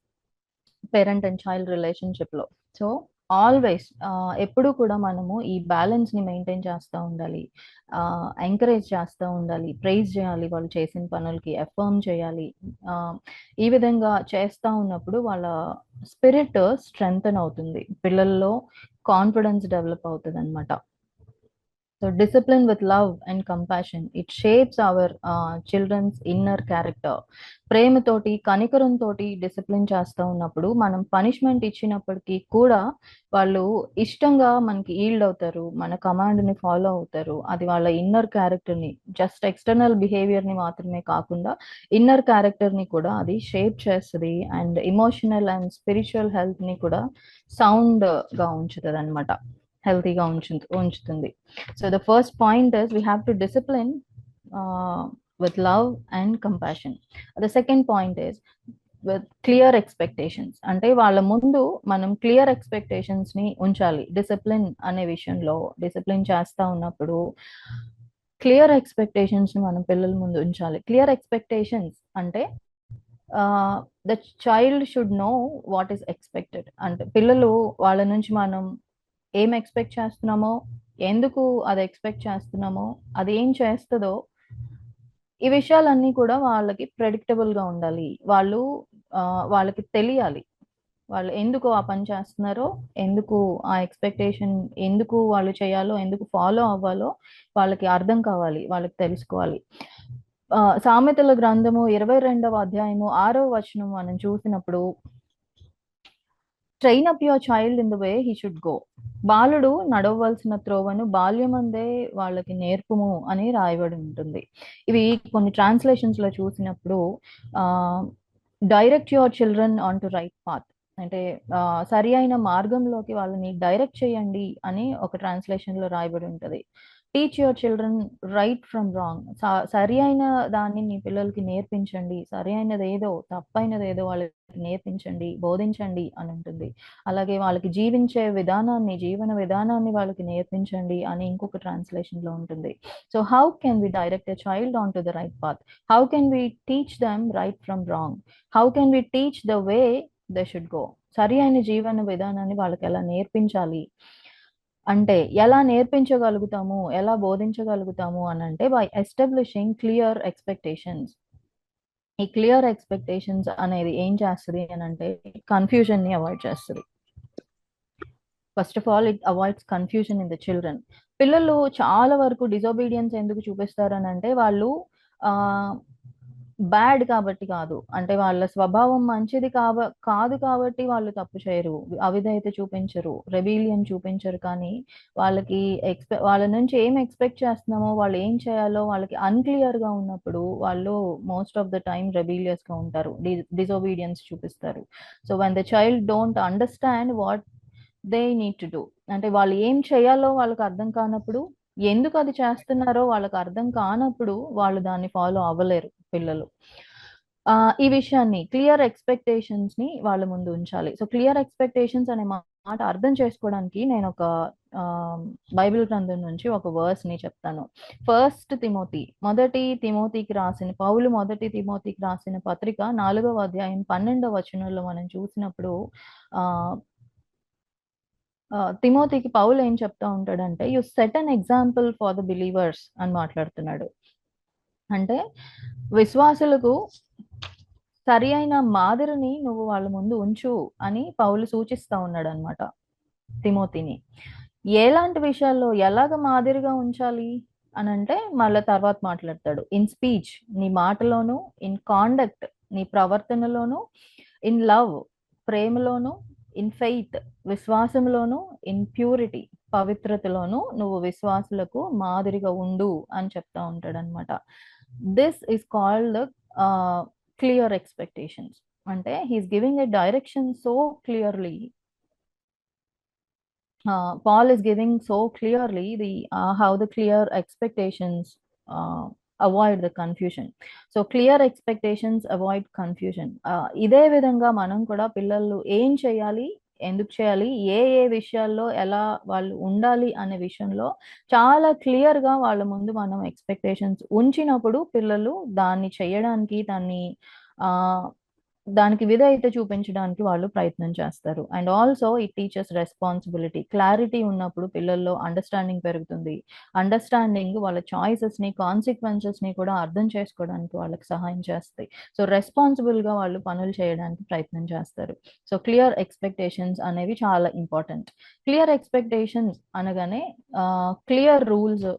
parent and child relationship లో. సో ఆల్వేస్ ఎప్పుడు కూడా మనము ఈ బ్యాలెన్స్ ని మెయింటైన్ చేస్తూ ఉండాలి, ఎంకరేజ్ చేస్తూ ఉండాలి, ప్రైజ్ చేయాలి, వాళ్ళు చేసిన పనులకి అఫర్మ్ చేయాలి. ఈ విధంగా చేస్తూ ఉన్నప్పుడు వాళ్ళ స్పిరిట్ స్ట్రెంగ్తన్ అవుతుంది, పిల్లల్లో కాన్ఫిడెన్స్ డెవలప్ అవుతుంది అనమాట. So discipline with love and compassion, it shapes our children's inner character. ప్రేమతోటి కనికరంతోటి డిసిప్లిన్ చేస్తూ ఉన్నప్పుడు మనం పనిష్మెంట్ ఇచ్చినప్పటికీ కూడా వాళ్ళు ఇష్టంగా మనకి ఈల్డ్ అవుతారు, మన కమాండ్ ని ఫాలో అవుతారు. అది వాళ్ళ ఇన్నర్ క్యారెక్టర్ ని, జస్ట్ ఎక్స్టర్నల్ బిహేవియర్ ని మాత్రమే కాకుండా ఇన్నర్ క్యారెక్టర్ ని కూడా అది షేప్ చేస్తుంది, and emotional and spiritual health ని కూడా సౌండ్ గా ఉంచుతుంది అనమాట, హెల్తీగా ఉంచుతుంది. So the first point is we have to discipline with love and compassion. The second point is with clear expectations. అంటే వాళ్ళ ముందు మనం క్లియర్ ఎక్స్పెక్టేషన్స్ ని ఉంచాలి. డిసిప్లిన్ అనే విషయంలో, డిసిప్లిన్ చేస్తా ఉన్నప్పుడు క్లియర్ ఎక్స్పెక్టేషన్స్ ని మనం పిల్లల ముందు ఉంచాలి. క్లియర్ ఎక్స్పెక్టేషన్స్ అంటే the child should know what is expected. అంటే పిల్లలు వాళ్ళ నుంచి మనం ఏం ఎక్స్పెక్ట్ చేస్తున్నామో, ఎందుకు అది ఎక్స్పెక్ట్ చేస్తున్నామో, అది ఏం చేస్తుందో, ఈ విషయాలన్నీ కూడా వాళ్ళకి ప్రెడిక్టబుల్ గా ఉండాలి. వాళ్ళకి తెలియాలి, వాళ్ళు ఎందుకు ఆ పని చేస్తున్నారో, ఎందుకు ఆ ఎక్స్పెక్టేషన్, ఎందుకు వాళ్ళు చేయాలో, ఎందుకు ఫాలో అవ్వాలో వాళ్ళకి అర్థం కావాలి, వాళ్ళకి తెలుసుకోవాలి. సామెతల గ్రంథము 22వ అధ్యాయము 6వ వచనం మనం చూసినప్పుడు, train up your child in the way he should go. బాలుడు నడవవలసిన త్రోవను బాల్యమందే వాళ్ళకి నేర్పుము అని రాయబడి ఉంటుంది. ఇవి కొన్ని ట్రాన్స్లేషన్స్ లో చూసినప్పుడు direct your children on to right path, అంటే సరి అయిన మార్గంలోకి వాళ్ళని డైరెక్ట్ చేయండి అని ఒక ట్రాన్స్లేషన్ లో రాయబడి ఉంటది. Teach your children right from wrong. సరి అయిన దాన్ని మీ పిల్లలకి నేర్పించండి, సరి అయినది ఏదో తప్పైనది ఏదో వాళ్ళకి నేర్పించండి, బోధించండి అని ఉంటుంది. అలాగే వాళ్ళకి జీవన విధానాన్ని వాళ్ళకి నేర్పించండి అని ఇంకొక ట్రాన్స్లేషన్ లో ఉంటుంది. So how can we direct a child on to the right path? How can we teach them right from wrong? How can we teach the way they should go? సరి అయిన జీవన విధానాన్ని వాళ్ళకి ఎలా నేర్పించాలి అంటే, ఎలా నేర్పించగలుగుతాము, ఎలా బోధించగలుగుతాము అని అంటే, బై ఎస్టాబ్లిషింగ్ క్లియర్ ఎక్స్పెక్టేషన్స్. ఈ క్లియర్ ఎక్స్పెక్టేషన్స్ అనేది ఏం చేస్తుంది అని అంటే, కన్ఫ్యూజన్ ని అవాయిడ్ చేస్తుంది. First of all it avoids confusion in the children. పిల్లలు చాలా వరకు డిజోబీడియన్స్ ఎందుకు చూపిస్తారు అని అంటే, వాళ్ళు ఆ బ్యాడ్ కాబట్టి కాదు, అంటే వాళ్ళ స్వభావం మంచిది కాదు కాబట్టి వాళ్ళు తప్పు చేయరు, అవిధేయత చూపించరు, రెబీలియన్ చూపించరు. కానీ వాళ్ళకి వాళ్ళ నుంచి ఏం ఎక్స్పెక్ట్ చేస్తున్నామో, వాళ్ళు ఏం చేయాలో వాళ్ళకి అన్క్లియర్ గా ఉన్నప్పుడు వాళ్ళు మోస్ట్ ఆఫ్ ద టైమ్ రెబీలియస్ గా ఉంటారు, డిజోబీడియన్స్ చూపిస్తారు. So when the child don't understand what they need to do, అంటే వాళ్ళు ఏం చేయాలో వాళ్ళకి అర్థం కానప్పుడు, ఎందుకు అది చేస్తున్నారో వాళ్ళకి అర్థం కానప్పుడు వాళ్ళు దాన్ని ఫాలో అవ్వలేరు పిల్లలు. ఈ విషయాన్ని క్లియర్ ఎక్స్పెక్టేషన్స్ ని వాళ్ళ ముందు ఉంచాలి. సో క్లియర్ ఎక్స్పెక్టేషన్స్ అనే మాట అర్థం చేసుకోవడానికి నేను ఒక బైబిల్ గ్రంథం నుంచి ఒక వర్స్ ని చెప్తాను. మొదటి తిమోతికి రాసిన పత్రిక 4వ అధ్యాయం 12వ వచనంలో మనం చూసినప్పుడు ఆ తిమోతికి పౌలు ఏం చెప్తా ఉంటాడంటే, you set an example for the believers అని మాట్లాడుతున్నాడు. అంటే విశ్వాసులకు సరి అయిన మాదిరిని నువ్వు వాళ్ళ ముందు ఉంచు అని పౌలు సూచిస్తా ఉన్నాడు అనమాట తిమోతిని. ఎలాంటి విషయాల్లో ఎలాగ మాదిరిగా ఉంచాలి అని అంటే మళ్ళీ తర్వాత మాట్లాడతాడు. ఇన్ స్పీచ్, నీ మాటలోను, ఇన్ కాండక్ట్, నీ ప్రవర్తనలోను, ఇన్ లవ్, ప్రేమలోను, ఇన్ ఫెయిత్, విశ్వాసంలోను, ఇన్ ప్యూరిటీ, పవిత్రతలోను నువ్వు విశ్వాసులకు మాదిరిగా ఉండు అని చెప్తా ఉంటాడు అనమాట. This is called clear expectations. అంటే he's giving a direction so clearly. Paul is giving so clearly how the clear expectations avoid the confusion. So clear expectations avoid confusion. ఇదే విధంగా మనం కూడా పిల్లలు ఏం చేయాలి, ఎందుకు చేయాలి, ఏ విషయాల్లో ఎలా వాళ్ళు ఉండాలి అనే విషయంలో చాలా క్లియర్ గా వాళ్ళ ముందు మనం ఎక్స్పెక్టేషన్స్ ఉంచినప్పుడు పిల్లలు దాన్ని చేయడానికి, దానికి విధేయత చూపించడానికి వాళ్ళు ప్రయత్నం చేస్తారు. And also it teachers responsibility. Clarity ఉన్నప్పుడు పిల్లల్లో అండర్స్టాండింగ్ పెరుగుతుంది. అండర్స్టాండింగ్ వాళ్ళ చాయిసెస్ ని, కాన్సిక్వెన్సెస్ ని కూడా అర్థం చేసుకోవడానికి వాళ్ళకి సహాయం చేస్తాయి. సో రెస్పాన్సిబుల్ గా వాళ్ళు పనులు చేయడానికి ప్రయత్నం చేస్తారు. సో క్లియర్ ఎక్స్పెక్టేషన్స్ అనేవి చాలా ఇంపార్టెంట్. క్లియర్ ఎక్స్పెక్టేషన్స్ అనగానే క్లియర్ రూల్స్,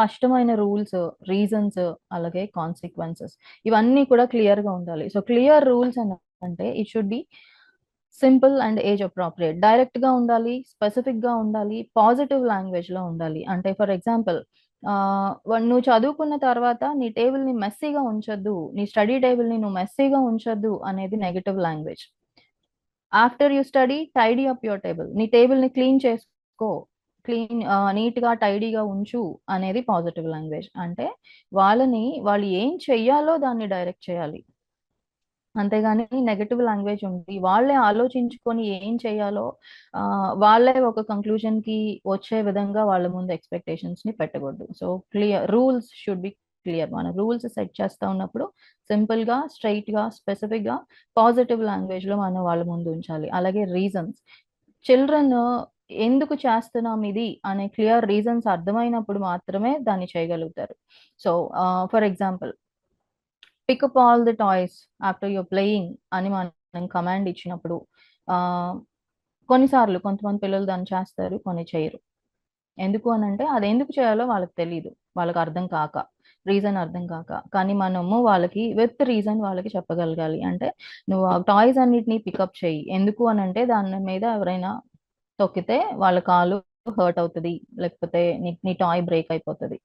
స్పష్టమైన రూల్స్, రీజన్స్, అలాగే కాన్సిక్వెన్సెస్, ఇవన్నీ కూడా క్లియర్ గా ఉండాలి. సో క్లియర్ రూల్స్ అంటే it should be simple and age appropriate. Direct గా ఉండాలి, స్పెసిఫిక్ గా ఉండాలి, పాజిటివ్ లాంగ్వేజ్ లో ఉండాలి. అంటే ఫర్ ఎగ్జాంపుల్, నువ్వు చదువుకున్న తర్వాత నీ టేబుల్ ని మెస్సీగా ఉంచొద్దు, నీ స్టడీ టేబుల్ ని నువ్వు మెస్సీగా ఉంచొద్దు అనేది negative language. After you study, tidy up your table, నీ టేబుల్ ని క్లీన్ చేసుకో, నీట్ గా టైడీగా ఉంచు అనేది పాజిటివ్ లాంగ్వేజ్. అంటే వాళ్ళు ఏం చెయ్యాలో దాన్ని డైరెక్ట్ చేయాలి, అంతేగాని నెగటివ్ లాంగ్వేజ్ ఉంది వాళ్ళే ఆలోచించుకొని ఏం చేయాలో వాళ్ళే ఒక కంక్లూజన్ కి వచ్చే విధంగా వాళ్ళ ముందు ఎక్స్పెక్టేషన్స్ ని పెట్టకూడదు. So clear rules should be clear. మన రూల్స్ సెట్ చేస్తా ఉన్నప్పుడు సింపుల్ గా, స్ట్రైట్ గా, స్పెసిఫిక్ గా, పాజిటివ్ లాంగ్వేజ్ లో మనం వాళ్ళ ముందు ఉంచాలి. అలాగే రీజన్స్, చిల్డ్రన్ ఎందుకు చేస్తున్నాం ఇది అనే క్లియర్ రీజన్స్ అర్థమైనప్పుడు మాత్రమే దాన్ని చేయగలుగుతారు. So for example, pick up all the toys after your playing అని మనం కమాండ్ ఇచ్చినప్పుడు కొన్నిసార్లు కొంతమంది పిల్లలు దాన్ని చేస్తారు, కొన్ని చేయరు. ఎందుకు అని అంటే అది ఎందుకు చేయాలో వాళ్ళకి తెలియదు, వాళ్ళకి అర్థం కాక, రీజన్ అర్థం కాక. కానీ మనము వాళ్ళకి విత్ రీజన్ వాళ్ళకి చెప్పగలగాలి. అంటే నువ్వు ఆ టాయ్స్ అన్నిటినీ పికప్ చేయి, ఎందుకు అని అంటే దాని మీద ఎవరైనా తొక్కితే వాళ్ళ కాలు హర్ట్ అవుతుంది, లేకపోతే నీ టాయ్ బ్రేక్ అయిపోతుంది.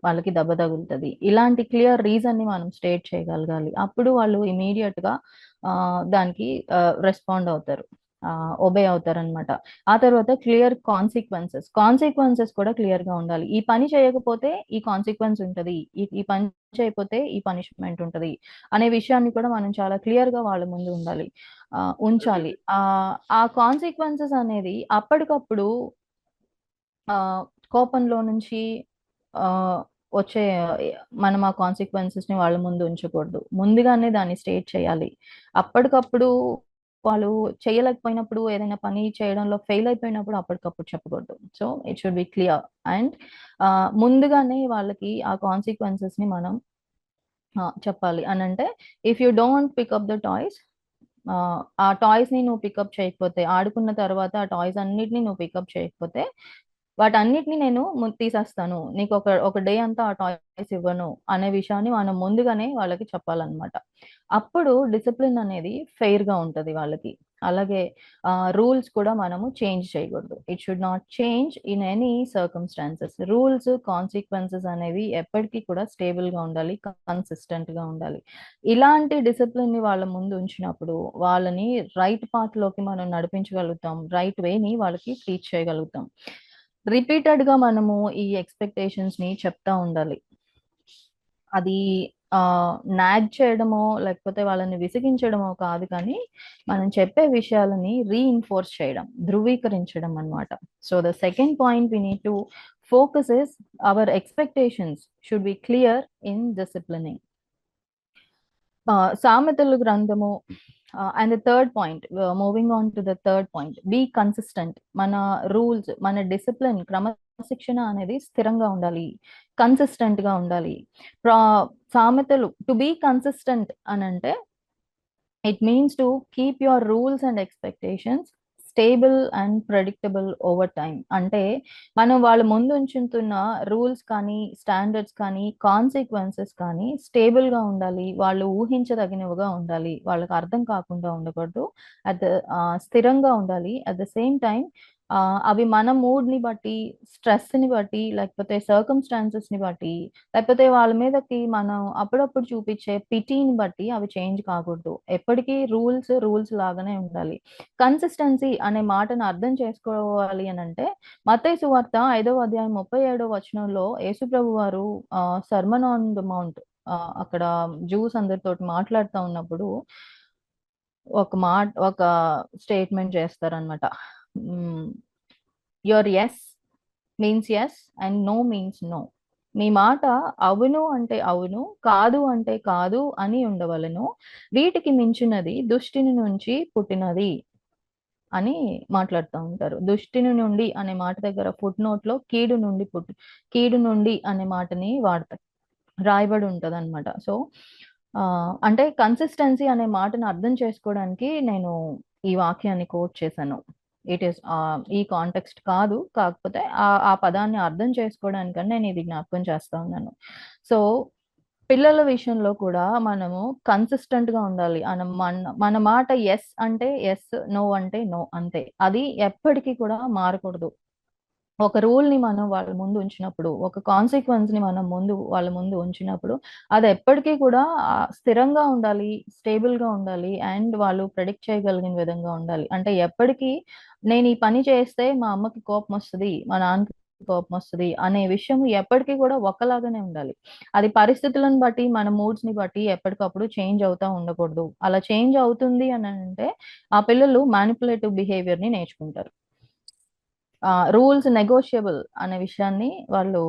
వాళ్ళకి దెబ్బ తగులుతది. ఇలాంటి క్లియర్ రీజన్‌ని మనం స్టేట్ చేయగలగాలి. అప్పుడు వాళ్ళు ఇమ్మీడియేట్‌గా దానికి రెస్పాండ్ అవుతారు. ఒబే అవుతారనమాట. ఆ తర్వాత క్లియర్ కాన్సిక్వెన్సెస్ కూడా క్లియర్‌గా ఉండాలి. ఈ పని చేయకపోతే ఈ కాన్సిక్వెన్స్ ఉంటది. ఈ పని చేయకపోతే ఈ పనిష్మెంట్ ఉంటది. అనే విషయాన్ని కూడా మనం చాలా క్లియర్‌గా వాళ్ళ ముందు ఉంచాలి. ఆ కాన్సిక్వెన్సెస్ అనేది అప్పటికప్పుడు ఆహ్, కోపంలో నుంచి ఆహ్, వచ్చే మనం ఆ కాన్సిక్వెన్సెస్‌ని వాళ్ళ ముందు ఉంచకూడదు. ముందుగానే దాన్ని స్టేట్ చేయాలి. అప్పటికప్పుడు వాళ్ళు చేయలేకపోయినప్పుడు, ఏదైనా పని చేయడంలో ఫెయిల్ అయిపోయినప్పుడు అప్పటికప్పుడు చెప్పకూడదు. So, it should be clear and ముందుగానే వాళ్ళకి ఆ కాన్సిక్వెన్సెస్‌ని మనం చెప్పాలి. అనంటే if you don't pick up the toys, ఆ టాయ్స్‌ని నువ్వు పికప్ చేయకపోతే, ఆడుకున్న తర్వాత ఆ టాయ్స్ అన్నిటిని నువ్వు పికప్ చేయకపోతే, వాటన్నిటిని నేను తీసేస్తాను. నీకు ఒక డే అంతా ఆ టాయ్స్ ఇవ్వను అనే విషయాన్ని మనం ముందుగానే వాళ్ళకి చెప్పాలన్నమాట. అప్పుడు డిసిప్లిన్ అనేది ఫెయిర్‌గా ఉంటది వాళ్ళకి. అలాగే రూల్స్ కూడా మనము చేంజ్ చేయకూడదు. It should not change in any circumstances. Rules, consequences అనేవి ఎప్పటికి కూడా స్టేబుల్‌గా ఉండాలి. కన్సిస్టెంట్‌గా ఉండాలి. ఇలాంటి డిసిప్లిన్‌ని వాళ్ళ ముందు ఉంచినప్పుడు వాళ్ళని రైట్ పాత్‌లోకి మనం నడిపించగలుగుతాం. రైట్ వేని వాళ్ళకి టీచ్ చేయగలుగుతాం. రిపీటెడ్‌గా మనము ఈ ఎక్స్‌పెక్టేషన్స్‌ని చెప్తా ఉండాలి. అది నాగ్ చేయడమో, లేకపోతే వాళ్ళని విసిగించడమో కాదు కానీ, మనం చెప్పే విషయాలని రీఇన్ఫోర్స్ చేయడం, ధృవీకరించడం అన్నమాట. So, the second point we need to focus is our expectations should be clear in disciplining. సామెతల గ్రంథము and the third point, moving on to the third point, be consistent. మన రూల్స్, మన డిసిప్లిన్, క్రమశిక్షణ అనేది స్థిరంగా ఉండాలి, కన్సిస్టెంట్ గా ఉండాలి. ప్రా సామెతలు టు బీ కన్సిస్టెంట్ అనంటే it means to keep your rules and expectations stable and predictable over time. అంటే మనం వాళ్ళ ముందు ఉంచుతున్న రూల్స్ కానీ, స్టాండర్డ్స్ కానీ, కాన్సిక్వెన్సెస్ కానీ స్టేబుల్ గా ఉండాలి. వాళ్ళు ఊహించదగినవిగా ఉండాలి. వాళ్ళకి అర్థం కాకుండా ఉండకూడదు. అట్ ద స్థిరంగా ఉండాలి. అట్ ద సేమ్ టైం అవి మన మూడ్ ని బట్టి, స్ట్రెస్ ని బట్టి, లేకపోతే సర్కమ్స్టాన్సెస్ ని బట్టి, లేకపోతే వాళ్ళ మీదకి మనం అప్పుడప్పుడు చూపించే పిటీని బట్టి అవి చేంజ్ కాకూడదు. ఎప్పటికీ రూల్స్ లాగానే ఉండాలి. కన్సిస్టెన్సీ అనే మాటను అర్థం చేసుకోవాలి అనంటే, మత్తయి సువార్త 5వ అధ్యాయం 37వ వచనంలో యేసుప్రభు వారు సర్మన్ ఆన్ ద మౌంట్, అక్కడ జూస్ అందరితోటి మాట్లాడుతా ఉన్నప్పుడు ఒక స్టేట్మెంట్ చేస్తారనమాట. Your yes means yes and no means no. మీ మాట అవును అంటే అవును, కాదు అంటే కాదు అని ఉండవలెను. వీటికి మించినది దుష్టుని నుంచి పుట్టినది అని మాట్లాడుతా ఉంటారు. దుష్టుని నుండి అనే మాట దగ్గర ఫుట్ నోట్‌లో కీడు నుండి అనే మాటని వాడతారు. రాయబడి ఉంటదనమాట. సో, అంటే కన్సిస్టెన్సీ అనే మాటను అర్థం చేసుకోవడానికి నేను ఈ వాక్యాన్ని కోట్ చేశాను. ఇట్ ఈస్ ఈ కాంటెక్స్ట్ కాదు. కాకపోతే ఆ పదాన్ని అర్థం చేసుకోవడానికని నేను ఇది జ్ఞాపకం చేస్తా ఉన్నాను. సో, పిల్లల విషయంలో కూడా మనము కన్సిస్టెంట్‌గా ఉండాలి. మన మాట యెస్ అంటే యెస్, నో అంటే నో అంతే. అది ఎప్పటికి కూడా మారకూడదు. ఒక రూల్‌ని మనం వాళ్ళ ముందు ఉంచినప్పుడు, ఒక కాన్సిక్వెన్స్‌ని మనం వాళ్ళ ముందు ఉంచినప్పుడు, అది ఎప్పటికీ కూడా స్థిరంగా ఉండాలి, స్టేబుల్‌గా ఉండాలి అండ్ వాళ్ళు ప్రెడిక్ట్ చేయగలిగిన విధంగా ఉండాలి. అంటే ఎప్పటికీ నేను ఈ పని చేస్తే మా అమ్మకి కోపమొస్తది, మా నాన్నకి కోపమొస్తది అనే విషయం ఎప్పటికీ కూడా ఒకలాగానే ఉండాలి. అది పరిస్థితులను బట్టి, మన మూడ్స్‌ని బట్టి ఎప్పటికప్పుడు చేంజ్ అవుతా ఉండకూడదు. అలా చేంజ్ అవుతుంది అనంటే, ఆ పిల్లలు మానిప్యులేటివ్ బిహేవియర్‌ని నేర్చుకుంటారు. రూల్స్ నెగోషియబుల్ అనే విషయాన్ని వాళ్ళు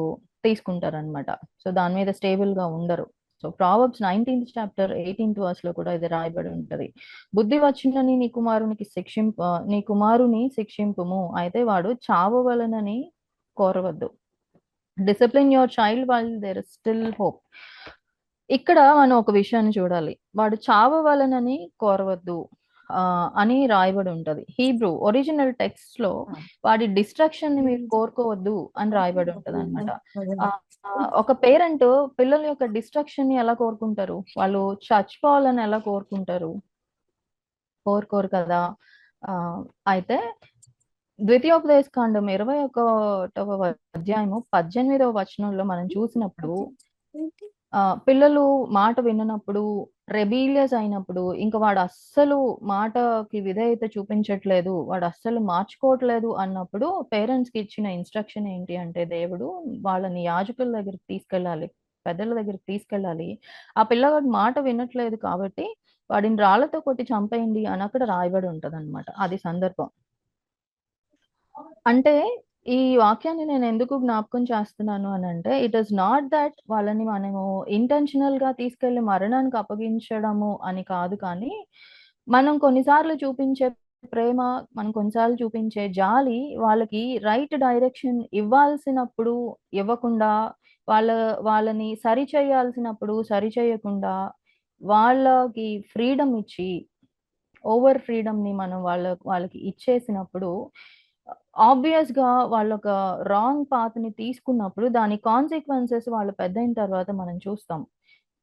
తీసుకుంటారనమాట. సో, దాని మీద స్టేబుల్‌గా ఉండరు. సో, ప్రావర్బ్స్ 19థ్ చాప్టర్ 18థ్ వర్స్‌లో కూడా ఇది రాయబడి ఉంటది. బుద్ధి వచ్చినని నీ కుమారుని శిక్షింపుము. అయితే వాడు చావవలెనని కోరవద్దు. Discipline your child while there is still hope. ఇక్కడ మనం ఒక విషయాన్ని చూడాలి. వాడు చావవలెనని కోరవద్దు అని రాయబడి ఉంటది. హీబ్రూ ఒరిజినల్ టెక్స్ట్‌లో వాడి డిస్ట్రక్షన్‌ని మీరు కోరుకోవద్దు అని రాయబడి ఉంటదనమాట. ఒక పేరెంట్ పిల్లల యొక్క డిస్ట్రక్షన్‌ని ఎలా కోరుకుంటారు? వాళ్ళు చచ్చిపోవాలని ఎలా కోరుకుంటారు? కోరుకోరు కదా! ఆహ్, అయితే ద్వితీయోపదేశకాండం 21వ అధ్యాయము 18వ వచనంలో మనం చూసినప్పుడు పిల్లలు మాట విన్నప్పుడు, రెబీలియస్ అయినప్పుడు, ఇంక వాడు అస్సలు మాటకి విధేయత చూపించట్లేదు, వాడు అస్సలు మార్చుకోవట్లేదు అన్నప్పుడు పేరెంట్స్‌కి ఇచ్చిన ఇన్‌స్ట్రక్షన్ ఏంటి అంటే దేవుడు వాళ్ళని యాజకుల దగ్గరికి తీసుకెళ్ళాలి. పెద్దల దగ్గరికి తీసుకెళ్ళాలి. ఆ పిల్లవాడు మాట వినట్లేదు కాబట్టి వాడిని రాళ్ళతో కొట్టి చంపేయండి అని అక్కడ రాయబడి ఉంటదనమాట. అది సందర్భం. అంటే ఈ వాక్యాన్ని నేనెందుకు జ్ఞాపకం చేస్తున్నాను అనంటే, ఇట్ ఈస్ నాట్ థట్ వాళ్ళని మనము ఇంటెన్షనల్‌గా తీసుకెళ్ళి మరణానికి అప్పగించడము అని కాదు కానీ, మనం కొన్నిసార్లు చూపించే ప్రేమ, మనం కొన్నిసార్లు చూపించే జాలి వాళ్ళకి రైట్ డైరెక్షన్ ఇవ్వాల్సినప్పుడు ఇవ్వకుండా, వాళ్ళ వాళ్ళని సరిచేయాల్సినప్పుడు సరిచేయకుండా, వాళ్ళకి ఫ్రీడమ్ ఇచ్చి ఓవర్ ఫ్రీడమ్‌ని మనం వాళ్ళకి ఇచ్చేసినప్పుడు ఆబ్వియస్‌గా వాళ్ళొక రాంగ్ పాత్‌ని తీసుకున్నప్పుడు దాని కాన్సిక్వెన్సెస్ వాళ్ళు పెద్దయిన తర్వాత మనం చూస్తాం.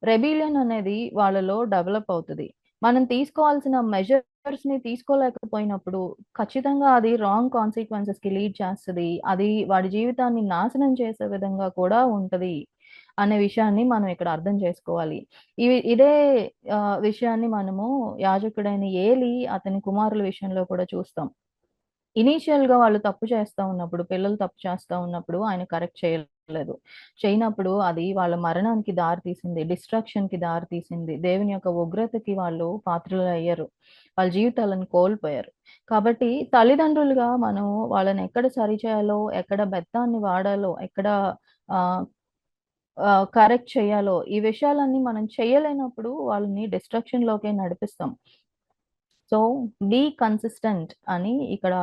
రెబెలియన్ అనేది వాళ్ళలో డెవలప్ అవుతది. మనం తీసుకోవాల్సిన మెజర్స్‌ని తీసుకోలేకపోయినప్పుడు ఖచ్చితంగా అది రాంగ్ కాన్సిక్వెన్సెస్‌కి లీడ్ చేస్తది. అది వాడి జీవితాన్ని నాశనం చేసే విధంగా కూడా ఉంటది. అనే విషయాన్ని మనం ఇక్కడ అర్థం చేసుకోవాలి. ఇదే విషయాన్ని మనము యాజకుడైన ఏలి అతని కుమారుల విషయంలో కూడా చూస్తాం. ఇనీషియల్‌గా వాళ్ళు తప్పు చేస్తా ఉన్నప్పుడు, పిల్లలు తప్పు చేస్తా ఉన్నప్పుడు ఆయన కరెక్ట్ చేయలేదు. చేయనప్పుడు అది వాళ్ళ మరణానికి దారి తీసింది. డిస్ట్రక్షన్‌కి దారి తీసింది. దేవుని యొక్క ఉగ్రతకి వాళ్ళు పాత్రులయ్యారు. వాళ్ళ జీవితాలను కోల్పోయారు. కాబట్టి తల్లిదండ్రులుగా మనం వాళ్ళని ఎక్కడ సరిచేయాలో, ఎక్కడ బెత్తాన్ని వాడాలో, ఎక్కడ ఆహ్, కరెక్ట్ చేయాలో, ఈ విషయాలన్నీ మనం చేయలేనప్పుడు వాళ్ళని డిస్ట్రక్షన్‌లోకే నడిపిస్తాం. సో, బీ కన్సిస్టెంట్ అని ఇక్కడ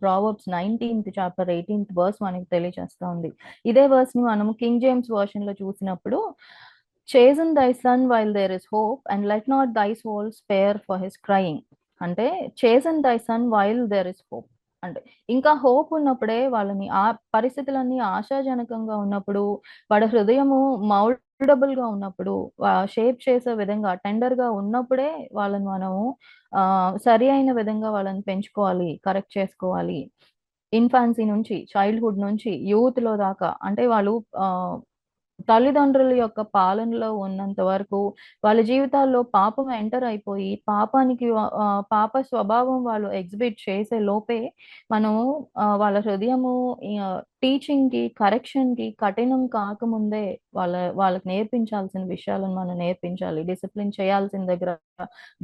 ప్రావర్బ్స్ 19థ్ చాప్టర్ 18థ్ వర్స్ మనకి తెలియజేస్తా ఉంది. ఇదే వర్స్‌ని మనము కింగ్ జేమ్స్ వెర్షన్‌లో చూసినప్పుడు, "chasten thy son while there is hope and let not thy soul spare for his crying." అంటే chasten thy son while there is hope. అంటే ఇంకా హోప్ ఉన్నప్పుడే వాళ్ళని ఆ పరిస్థితులన్నీ ఆశాజనకంగా ఉన్నప్పుడు, వాడి హృదయము మౌల్డబుల్‌గా ఉన్నప్పుడు, షేప్ చేసే విధంగా టెండర్‌గా ఉన్నప్పుడే వాళ్ళని మనము సరి అయిన విధంగా వాళ్ళని పెంచుకోవాలి. కరెక్ట్ చేసుకోవాలి. ఇన్ఫాన్సీ నుంచి, చైల్డ్‌హుడ్ నుంచి యూత్‌లో దాకా అంటే వాళ్ళు ఆహ్, తల్లిదండ్రుల యొక్క పాలనలో ఉన్నంత వరకు వాళ్ళ జీవితాల్లో పాపం ఎంటర్ అయిపోయి పాప స్వభావం వాళ్ళు ఎగ్జిబిట్ చేసే లోపే మనం వాళ్ళ హృదయము టీచింగ్‌కి, కరెక్షన్‌కి కఠినం కాకముందే వాళ్ళకి నేర్పించాల్సిన విషయాలను మనం నేర్పించాలి. డిసిప్లిన్ చేయాల్సిన దగ్గర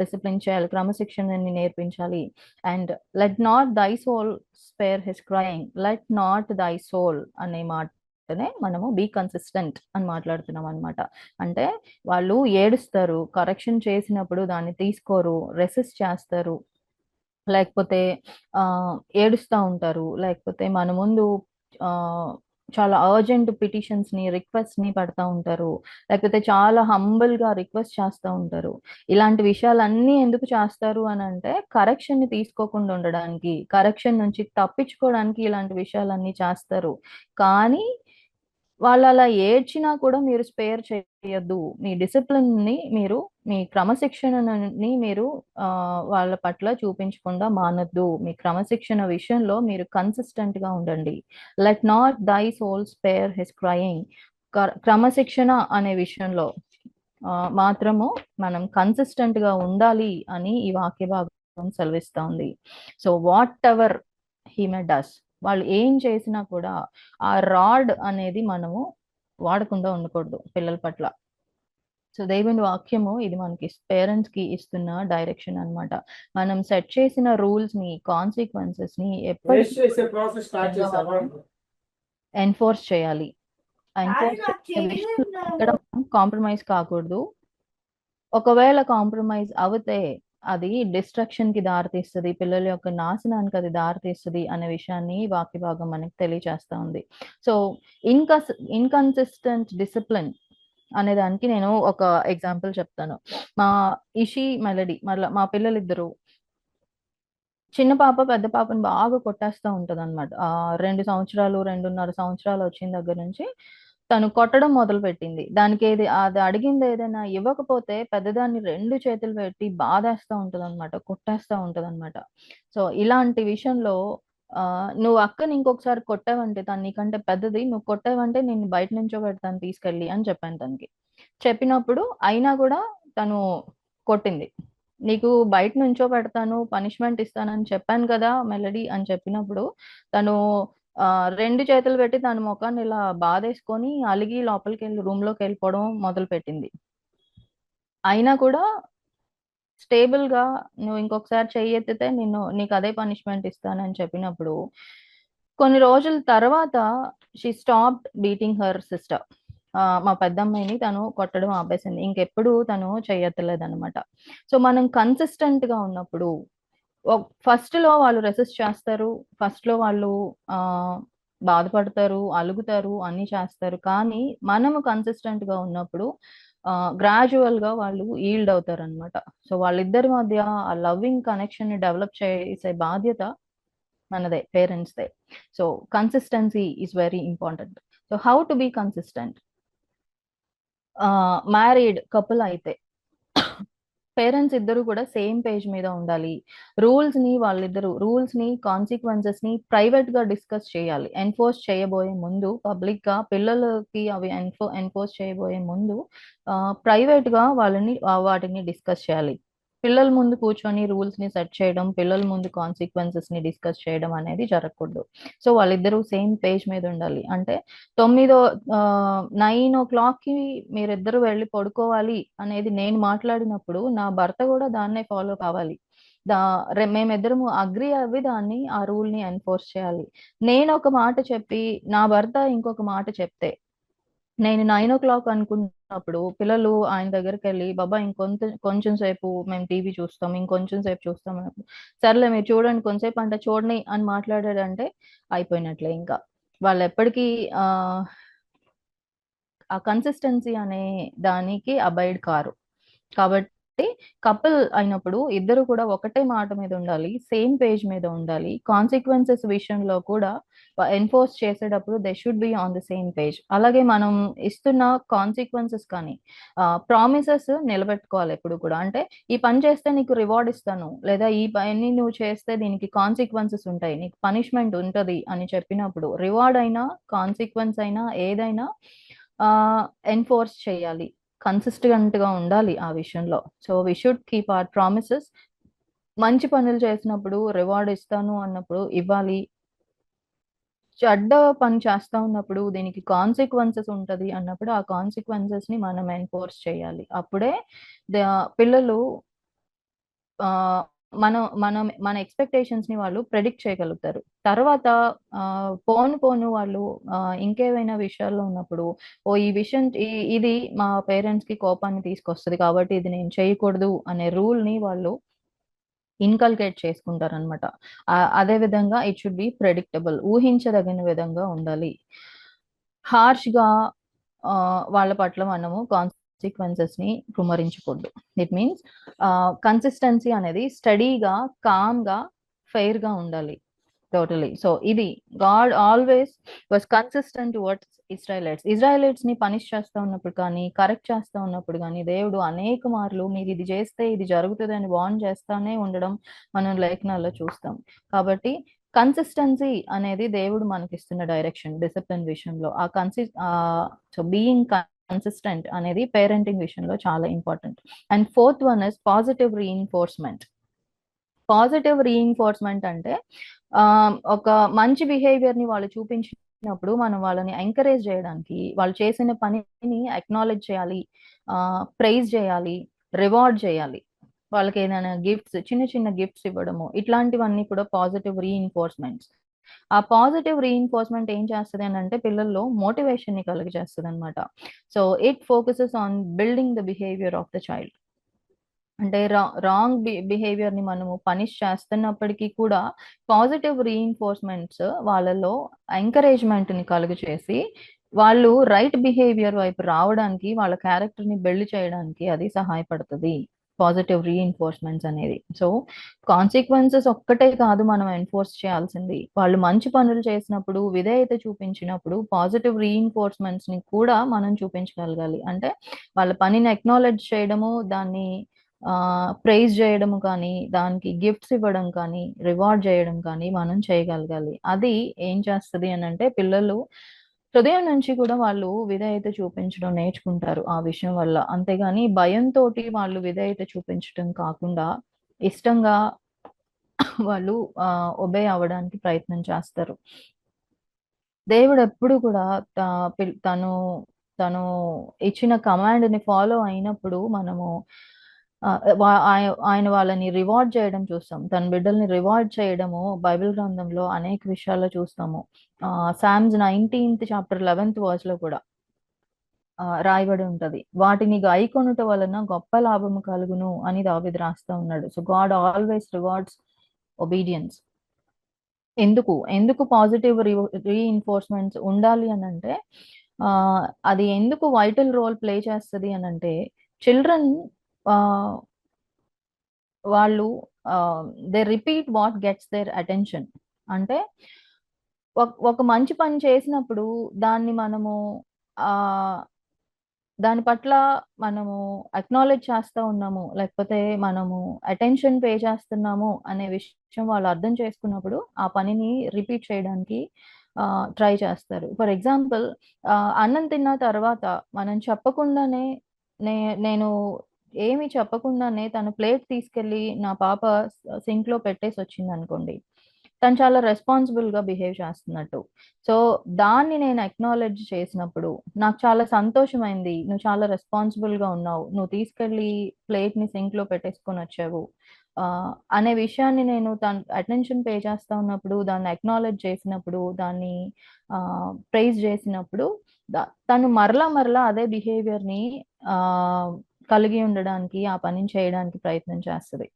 డిసిప్లిన్ చేయాలి. క్రమశిక్షణని నేర్పించాలి. And let not thy soul spare his crying. Let not thy soul అనే మాటనే మనము బీ కన్సిస్టెంట్ అని మాట్లాడుతున్నామనమాట. అంటే వాళ్ళు ఏడుస్తారు. కరెక్షన్ చేసినప్పుడు దాన్ని తీసుకోరు. రెసిస్ట్ చేస్తారు. లేకపోతే ఆహ్, ఏడుస్తా ఉంటారు. లేకపోతే మన ముందు ఆహ్, చాలా అర్జెంట్ పిటిషన్స్‌ని, రిక్వెస్ట్‌ని పెడతా ఉంటారు. లేకపోతే చాలా హంబుల్‌గా రిక్వెస్ట్ చేస్తా ఉంటారు. ఇలాంటి విషయాలన్నీ ఎందుకు చేస్తారు అనంటే, కరెక్షన్‌ని తీసుకోకుండా ఉండడానికి, కరెక్షన్ నుంచి తప్పించుకోవడానికి ఇలాంటి విషయాలన్నీ చేస్తారు. కానీ వాళ్ళలా ఏడ్చినా కూడా మీరు స్పేర్ చేయొద్దు. మీ డిసిప్లిన్‌ని మీరు మీ క్రమశిక్షణని మీరు వాళ్ళ పట్ల చూపించకుండా మానొద్దు. మీ క్రమశిక్షణ విషయంలో మీరు కన్సిస్టెంట్‌గా ఉండండి. Let not thy soul spare his crying. క్రమశిక్షణ అనే విషయంలో మాత్రము మనం కన్సిస్టెంట్‌గా ఉండాలి అని ఈ వాక్య భాగం సెలవిస్తా ఉంది. So, whatever he May does వాళ్ళు ఏం చేసినా కూడా ఆ రాడ్ అనేది మనము వాడకుండా ఉండకూడదు పిల్లల పట్ల. సో, దేవుని వాక్యము ఇది మనకి పేరెంట్స్‌కి ఇస్తున్న డైరెక్షన్ అన్నమాట. మనం సెట్ చేసిన రూల్స్‌ని, కాన్సిక్వెన్సెస్‌ని రేస్ ఎప్పటికీ చేసే ప్రాసెస్ స్టార్ట్ చేసావా? ఎన్ఫోర్స్ చేయాలి. ఎన్ఫోర్స్ చేసే విషయంలో ఎక్కడ కాంప్రమైజ్ కాకూడదు. ఒకవేళ కాంప్రమైజ్ అవుతే అది డిస్ట్రక్షన్‌కి దారితీస్తది. పిల్లల యొక్క నాశనానికి అది దారితీస్తది అనే విషయాన్ని ఈ వాక్య భాగం మనకు తెలియజేస్తా ఉంది. సో, ఇన్‌కన్సిస్టెంట్ డిసిప్లిన్ అనే దానికి నేను ఒక ఎగ్జాంపుల్ చెప్తాను. మా ఇషి, మెలడీ మా పిల్లలిద్దరూ చిన్న పాప పెద్ద పాపని బాగా కొట్టేస్తా ఉంటదనమాట. 2 సంవత్సరాలు, 2.5 సంవత్సరాలు వచ్చిన దగ్గర నుంచి తను కొట్టడం మొదలుపెట్టింది. అది అడిగింది ఏదైనా ఇవ్వకపోతే పెద్దదాన్ని 2 చేతులు పెట్టి బాధేస్తా ఉంటదనమాట. కొట్టేస్తా ఉంటదనమాట. సో, ఇలాంటి విషయంలో నువ్వు అక్కని ఇంకొకసారి కొట్టావంటే, తను నీకంటే పెద్దది, నువ్వు కొట్టావంటే నేను బయట నుంచోబెడతాను తీసుకెళ్ళి అని చెప్పాను తనకి. చెప్పినప్పుడు అయినా కూడా తను కొట్టింది. నీకు బయట నుంచోబెడతాను, పనిష్మెంట్ ఇస్తానని చెప్పాను కదా మెలడీ అని చెప్పినప్పుడు తను 2 చేతులు పెట్టి తన మొఖాన్ని ఇలా బాధేసుకొని అలిగి లోపలికెళ్ళి రూమ్‌లోకి వెళ్ళిపోవడం మొదలుపెట్టింది. అయినా కూడా స్టేబుల్‌గా నువ్వు ఇంకొకసారి చెయ్యెత్తితే నీకు అదే పనిష్మెంట్ ఇస్తానని చెప్పినప్పుడు, కొన్ని రోజుల తర్వాత she stopped beating her sister. మా పెద్దమ్మాయిని తను కొట్టడం ఆపేసింది. ఇంకెప్పుడు తను చెయ్యెత్తలేదనమాట. సో, మనం కన్సిస్టెంట్‌గా ఉన్నప్పుడు ఫస్ట్‌లో వాళ్ళు రెసిస్ట్ చేస్తారు. ఫస్ట్‌లో వాళ్ళు ఆహ్, బాధపడతారు, అలుగుతారు, అన్నీ చేస్తారు. కానీ మనము కన్సిస్టెంట్‌గా ఉన్నప్పుడు గ్రాడ్యుయల్‌గా వాళ్ళు ఈల్డ్ అవుతారనమాట. సో, వాళ్ళిద్దరి మధ్య ఆ లవ్వింగ్ కనెక్షన్‌ని డెవలప్ చేసే బాధ్యత మనదే, పేరెంట్స్‌దే. So, consistency is very important. So, how to be consistent? Married couple అయితే పేరెంట్స్ ఇద్దరు కూడా సేమ్ పేజ్ మీద ఉండాలి. రూల్స్‌ని, కాన్సిక్వెన్సెస్‌ని ప్రైవేట్‌గా డిస్కస్ చేయాలి. ఎన్ఫోర్స్ చేయబోయే ముందు పబ్లిక్‌గా పిల్లలకి అవి ఎన్ఫోర్స్ చేయబోయే ముందు ప్రైవేట్‌గా వాటిని డిస్కస్ చేయాలి. పిల్లల ముందు కూర్చొని రూల్స్‌ని సెట్ చేయడం, పిల్లల ముందు కాన్సిక్వెన్సెస్‌ని డిస్కస్ చేయడం అనేది జరగకూడదు. సో, వాళ్ళిద్దరూ సేమ్ పేజ్ మీద ఉండాలి. అంటే 9:00కి మీరిద్దరూ వెళ్లి పడుకోవాలి అనేది నేను మాట్లాడినప్పుడు, నా భర్త కూడా దాన్నే ఫాలో కావాలి. దా మేమిద్దరము అగ్రీ అవ్వి ఆ రూల్‌ని ఎన్ఫోర్స్ చేయాలి. నేనొక మాట చెప్పి, నా భర్త ఇంకొక మాట చెప్తే, నేను 9:00 అనుకున్నప్పుడు పిల్లలు ఆయన దగ్గరికెళ్ళి, "బాబా కొంచెం సేపు మేము టీవీ చూస్తాం. ఇంకొంచెం సేపు చూస్తాం" అన్నప్పుడు, "సర్లే మీరు చూడండి కొంసేపు అంటే చూడని" అని మాట్లాడాడంటే అయిపోయినట్లే ఇంకా. వాళ్ళెప్పటికీ ఆహ్, ఆ కన్సిస్టెన్సీ అనే దానికి అబైడ్ కారు. కాబట్టి కపుల్ అయినప్పుడు ఇద్దరు కూడా ఒకటే మాట మీద ఉండాలి. సేమ్ పేజ్ మీద ఉండాలి. కాన్సిక్వెన్సెస్ విషయంలో కూడా ఎన్ఫోర్స్ చేసేటప్పుడు they should be on the same page. అలాగే మనం ఇస్తున్న కాన్సిక్వెన్సెస్ కానీ ప్రామిసెస్ నిలబెట్టుకోవాలి ఎప్పుడు కూడా. అంటే ఈ పని చేస్తే నీకు రివార్డ్ ఇస్తాను. లేదా ఈ పని నువ్వు చేస్తే దీనికి కాన్సిక్వెన్సెస్ ఉంటాయి. నీకు పనిష్మెంట్ ఉంటది అని చెప్పినప్పుడు రివార్డ్ అయినా, కాన్సిక్వెన్స్ అయినా ఏదైనా ఆహ్, ఎన్ఫోర్స్ చేయాలి. కన్సిస్టెంట్‌గా ఉండాలి ఆ విషయంలో. So, we should keep our promises. మంచి పనులు చేసినప్పుడు రివార్డ్ ఇస్తాను అన్నప్పుడు ఇవ్వాలి. చెడ్డ పని చేస్తా ఉన్నప్పుడు దీనికి కాన్సిక్వెన్సెస్ ఉంటది అన్నప్పుడు ఆ కాన్సిక్వెన్సెస్‌ని మనం ఎన్ఫోర్స్ చేయాలి. అప్పుడే పిల్లలు ఆహ్, మన ఎక్స్‌పెక్టేషన్స్‌ని వాళ్ళు ప్రెడిక్ట్ చేయగలుగుతారు. తర్వాత పోను పోను వాళ్ళు ఇంకేవైనా విషయాల్లో ఉన్నప్పుడు, ఓహ్! ఈ విషయం ఇది మా పేరెంట్స్‌కి కోపాన్ని తీసుకొస్తది కాబట్టి ఇది నేను చేయకూడదు అనే రూల్‌ని వాళ్ళు ఇన్కల్కేట్ చేసుకుంటారనమాట. అదే విధంగా ఇట్ షుడ్ బి ప్రెడిక్టబుల్. ఊహించదగిన విధంగా ఉండాలి. హార్ష్‌గా వాళ్ళ పట్ల మనము కాన్సిక్వెన్సెస్‌ని కుమ్మరించకూడదు. ఇట్ మీన్స్ కన్సిస్టెన్సీ అనేది స్టడీగా, కామ్‌గా, ఫెయిర్‌గా ఉండాలి. టోటలీ. సో, ఇది God always was consistent towards Israelites. ఇజ్రాయెలైట్స్‌ని పనిష్ చేస్తా ఉన్నప్పుడు కానీ, కరెక్ట్ చేస్తా ఉన్నప్పుడు గానీ, దేవుడు అనేక మార్లు మీరిది చేస్తే ఇది జరుగుతదని వార్న్ చేస్తానే ఉండడం మనం లేఖనాల్లో చూస్తాం. కాబట్టి కన్సిస్టెన్సీ అనేది దేవుడు మనకిస్తున్న డైరెక్షన్ డిసిప్లిన్ విషయంలో. సో, బీయింగ్ కన్సిస్టెంట్ అనేది పేరెంటింగ్ విషయంలో చాలా important. And fourth one is positive reinforcement. Positive reinforcement అంటే ఒక మంచి బిహేవియర్‌ని వాళ్ళు చూపించినప్పుడు మనం వాళ్ళని ఎంకరేజ్ జేయడానికి, వాళ్ళు చేసిన పనిని అక్నాలెడ్జ్ చేయాలి. ప్రైజ్ చేయాలి. రివార్డ్ చేయాలి. వాళ్ళకేదైనా గిఫ్ట్స్, చిన్న చిన్న గిఫ్ట్స్ ఇవ్వడము. ఇట్లాంటివన్నీ కూడా పాజిటివ్ రీఇన్ఫోర్స్‌మెంట్స్. ఆ పాజిటివ్ రీఇన్ఫోర్స్‌మెంట్ ఏం చేస్తది అనంటే పిల్లల్లో మోటివేషన్‌ని కలుగజేస్తదనమాట. So, it focuses on building the behaviour of the child. అంటే రాంగ్ బిహేవియర్‌ని మనము పనిష్ చేస్తున్నప్పటికీ కూడా పాజిటివ్ రీఇన్ఫోర్స్‌మెంట్స్ వాళ్ళలో ఎంకరేజ్‌మెంట్‌ని కలుగచేసి, వాళ్ళు రైట్ బిహేవియర్ వైపు రావడానికి, వాళ్ళ క్యారెక్టర్‌ని బిల్డ్ చేయడానికి అది సహాయపడతది. పాజిటివ్ రీఇన్ఫోర్స్‌మెంట్స్ అనేది. సో, కాన్సిక్వెన్సెస్ ఒక్కటే కాదు మనం ఎన్ఫోర్స్ చేయాల్సింది. వాళ్ళు మంచి పనులు చేసినప్పుడు, విధేయత చూపించినప్పుడు పాజిటివ్ రీఇన్ఫోర్స్‌మెంట్స్‌ని కూడా మనం చూపించగలగాలి. అంటే వాళ్ళ పనిని అక్నాలెడ్జ్ చేయడము, దాన్ని ప్రైజ్ చేయడం కానీ, దానికి గిఫ్ట్స్ ఇవ్వడం కానీ, రివార్డ్ చేయడం కానీ మనం చేయగలగాలి. అది ఏం చేస్తది అనంటే పిల్లలు హృదయం నుంచి కూడా వాళ్ళు విధేయత చూపించడం నేర్చుకుంటారు ఆ విషయం వల్ల. అంతేగాని భయంతోటి వాళ్ళు విధేయత చూపించటం కాకుండా ఇష్టంగా వాళ్ళు ఒబే అవ్వడానికి ప్రయత్నం చేస్తారు. దేవుడెప్పుడు కూడా తను తను ఇచ్చిన కమాండ్‌ని ఫాలో అయినప్పుడు మనము ఆయన వాళ్ళని రివార్డ్ చేయడం చూస్తాం. తన బిడ్డల్ని రివార్డ్ చేయడము బైబిల్ గ్రంథంలో అనేక విషయాల్లో చూస్తాము. సామ్స్ 19th చాప్టర్ 11th వర్స్‌లో కూడా రాయబడి ఉంటది. వాటిని గైకొనుట వలన గొప్ప లాభము కలుగును అని దావీదు రాస్తా ఉన్నాడు. So God always rewards obedience. ఎందుకు పాజిటివ్ రీఇన్ఫోర్స్‌మెంట్స్ ఉండాలి అనంటే అది ఎందుకు వైటల్ రోల్ ప్లే చేస్తది అనంటే చిల్డ్రన్ ఆహ్, వాళ్ళు they repeat what gets there attention. అంటే ఒక మంచి పని చేసినప్పుడు దాన్ని మనము ఆహ్, దాని పట్ల మనము అక్నాలెడ్జ్ చేస్తా ఉన్నాము. లేకపోతే మనము అటెన్షన్ పే చేస్తున్నాము అనే విషయం వాళ్ళు అర్థం చేసుకున్నప్పుడు, ఆ పనిని రిపీట్ చేయడానికి ట్రై చేస్తారు. ఫర్ ఎగ్జాంపుల్ అన్నం తిన్న తర్వాత మనం చెప్పకుండానే నే నేను ఏమి చెప్పకుండానే తను ప్లేట్ తీసుకెళ్ళి నా పాప సింక్‌లో పెట్టేసొచ్చిందనుకోండి. తను చాలా రెస్పాన్సిబుల్‌గా బిహేవ్ చేస్తున్నట్టు. సో, దాన్ని నేను అక్నాలెడ్జ్ చేసినప్పుడు, నాకు చాలా సంతోషమైంది. నువ్వు చాలా రెస్పాన్సిబుల్‌గా ఉన్నావు. నువ్వు తీసుకెళ్ళి ప్లేట్‌ని సింక్‌లో పెట్టేసుకొనొచ్చావు. అనే విషయాన్ని నేను అటెన్షన్ పే చేస్తా ఉన్నప్పుడు, దాన్ని అక్నాలెడ్జ్ చేసినప్పుడు, దాన్ని ప్రైజ్ చేసినప్పుడు, తను మరలా అదే బిహేవియర్‌ని ఆహ్, కలిగి ఉండడానికి, ఆ పనిని చేయడానికి ప్రయత్నం చేస్తది.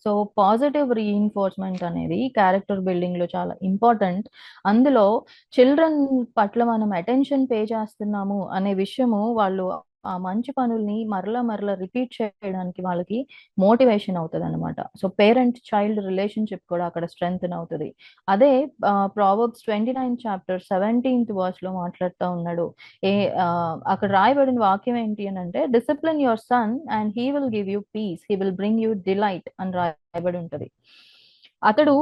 సో, పాజిటివ్ రీఇన్ఫోర్స్‌మెంట్ అనేది క్యారెక్టర్ బిల్డింగ్‌లో చాలా ఇంపార్టెంట్. అందులో చిల్డ్రన్ పట్ల మనం అటెన్షన్ పే చేస్తున్నాము అనే విషయము వాళ్ళు ఆ మంచి పనుల్ని మరలా రిపీట్ చేయడానికి వాళ్ళకి మోటివేషన్ అవుతదనమాట. సో, పేరెంట్ చైల్డ్ రిలేషన్‌షిప్ కూడా అక్కడ స్ట్రెంథెన్ అవుతది. అదే ప్రావర్బ్స్ 29 చాప్టర్ 17th వర్స్‌లో మాట్లాడుతా ఉన్నాడు. ఏ అక్కడ రాయబడిన వాక్యం ఏంటి అనంటే, discipline your son and he will give you peace. He will bring you delight అని రాయబడి ఉంటది. అతడు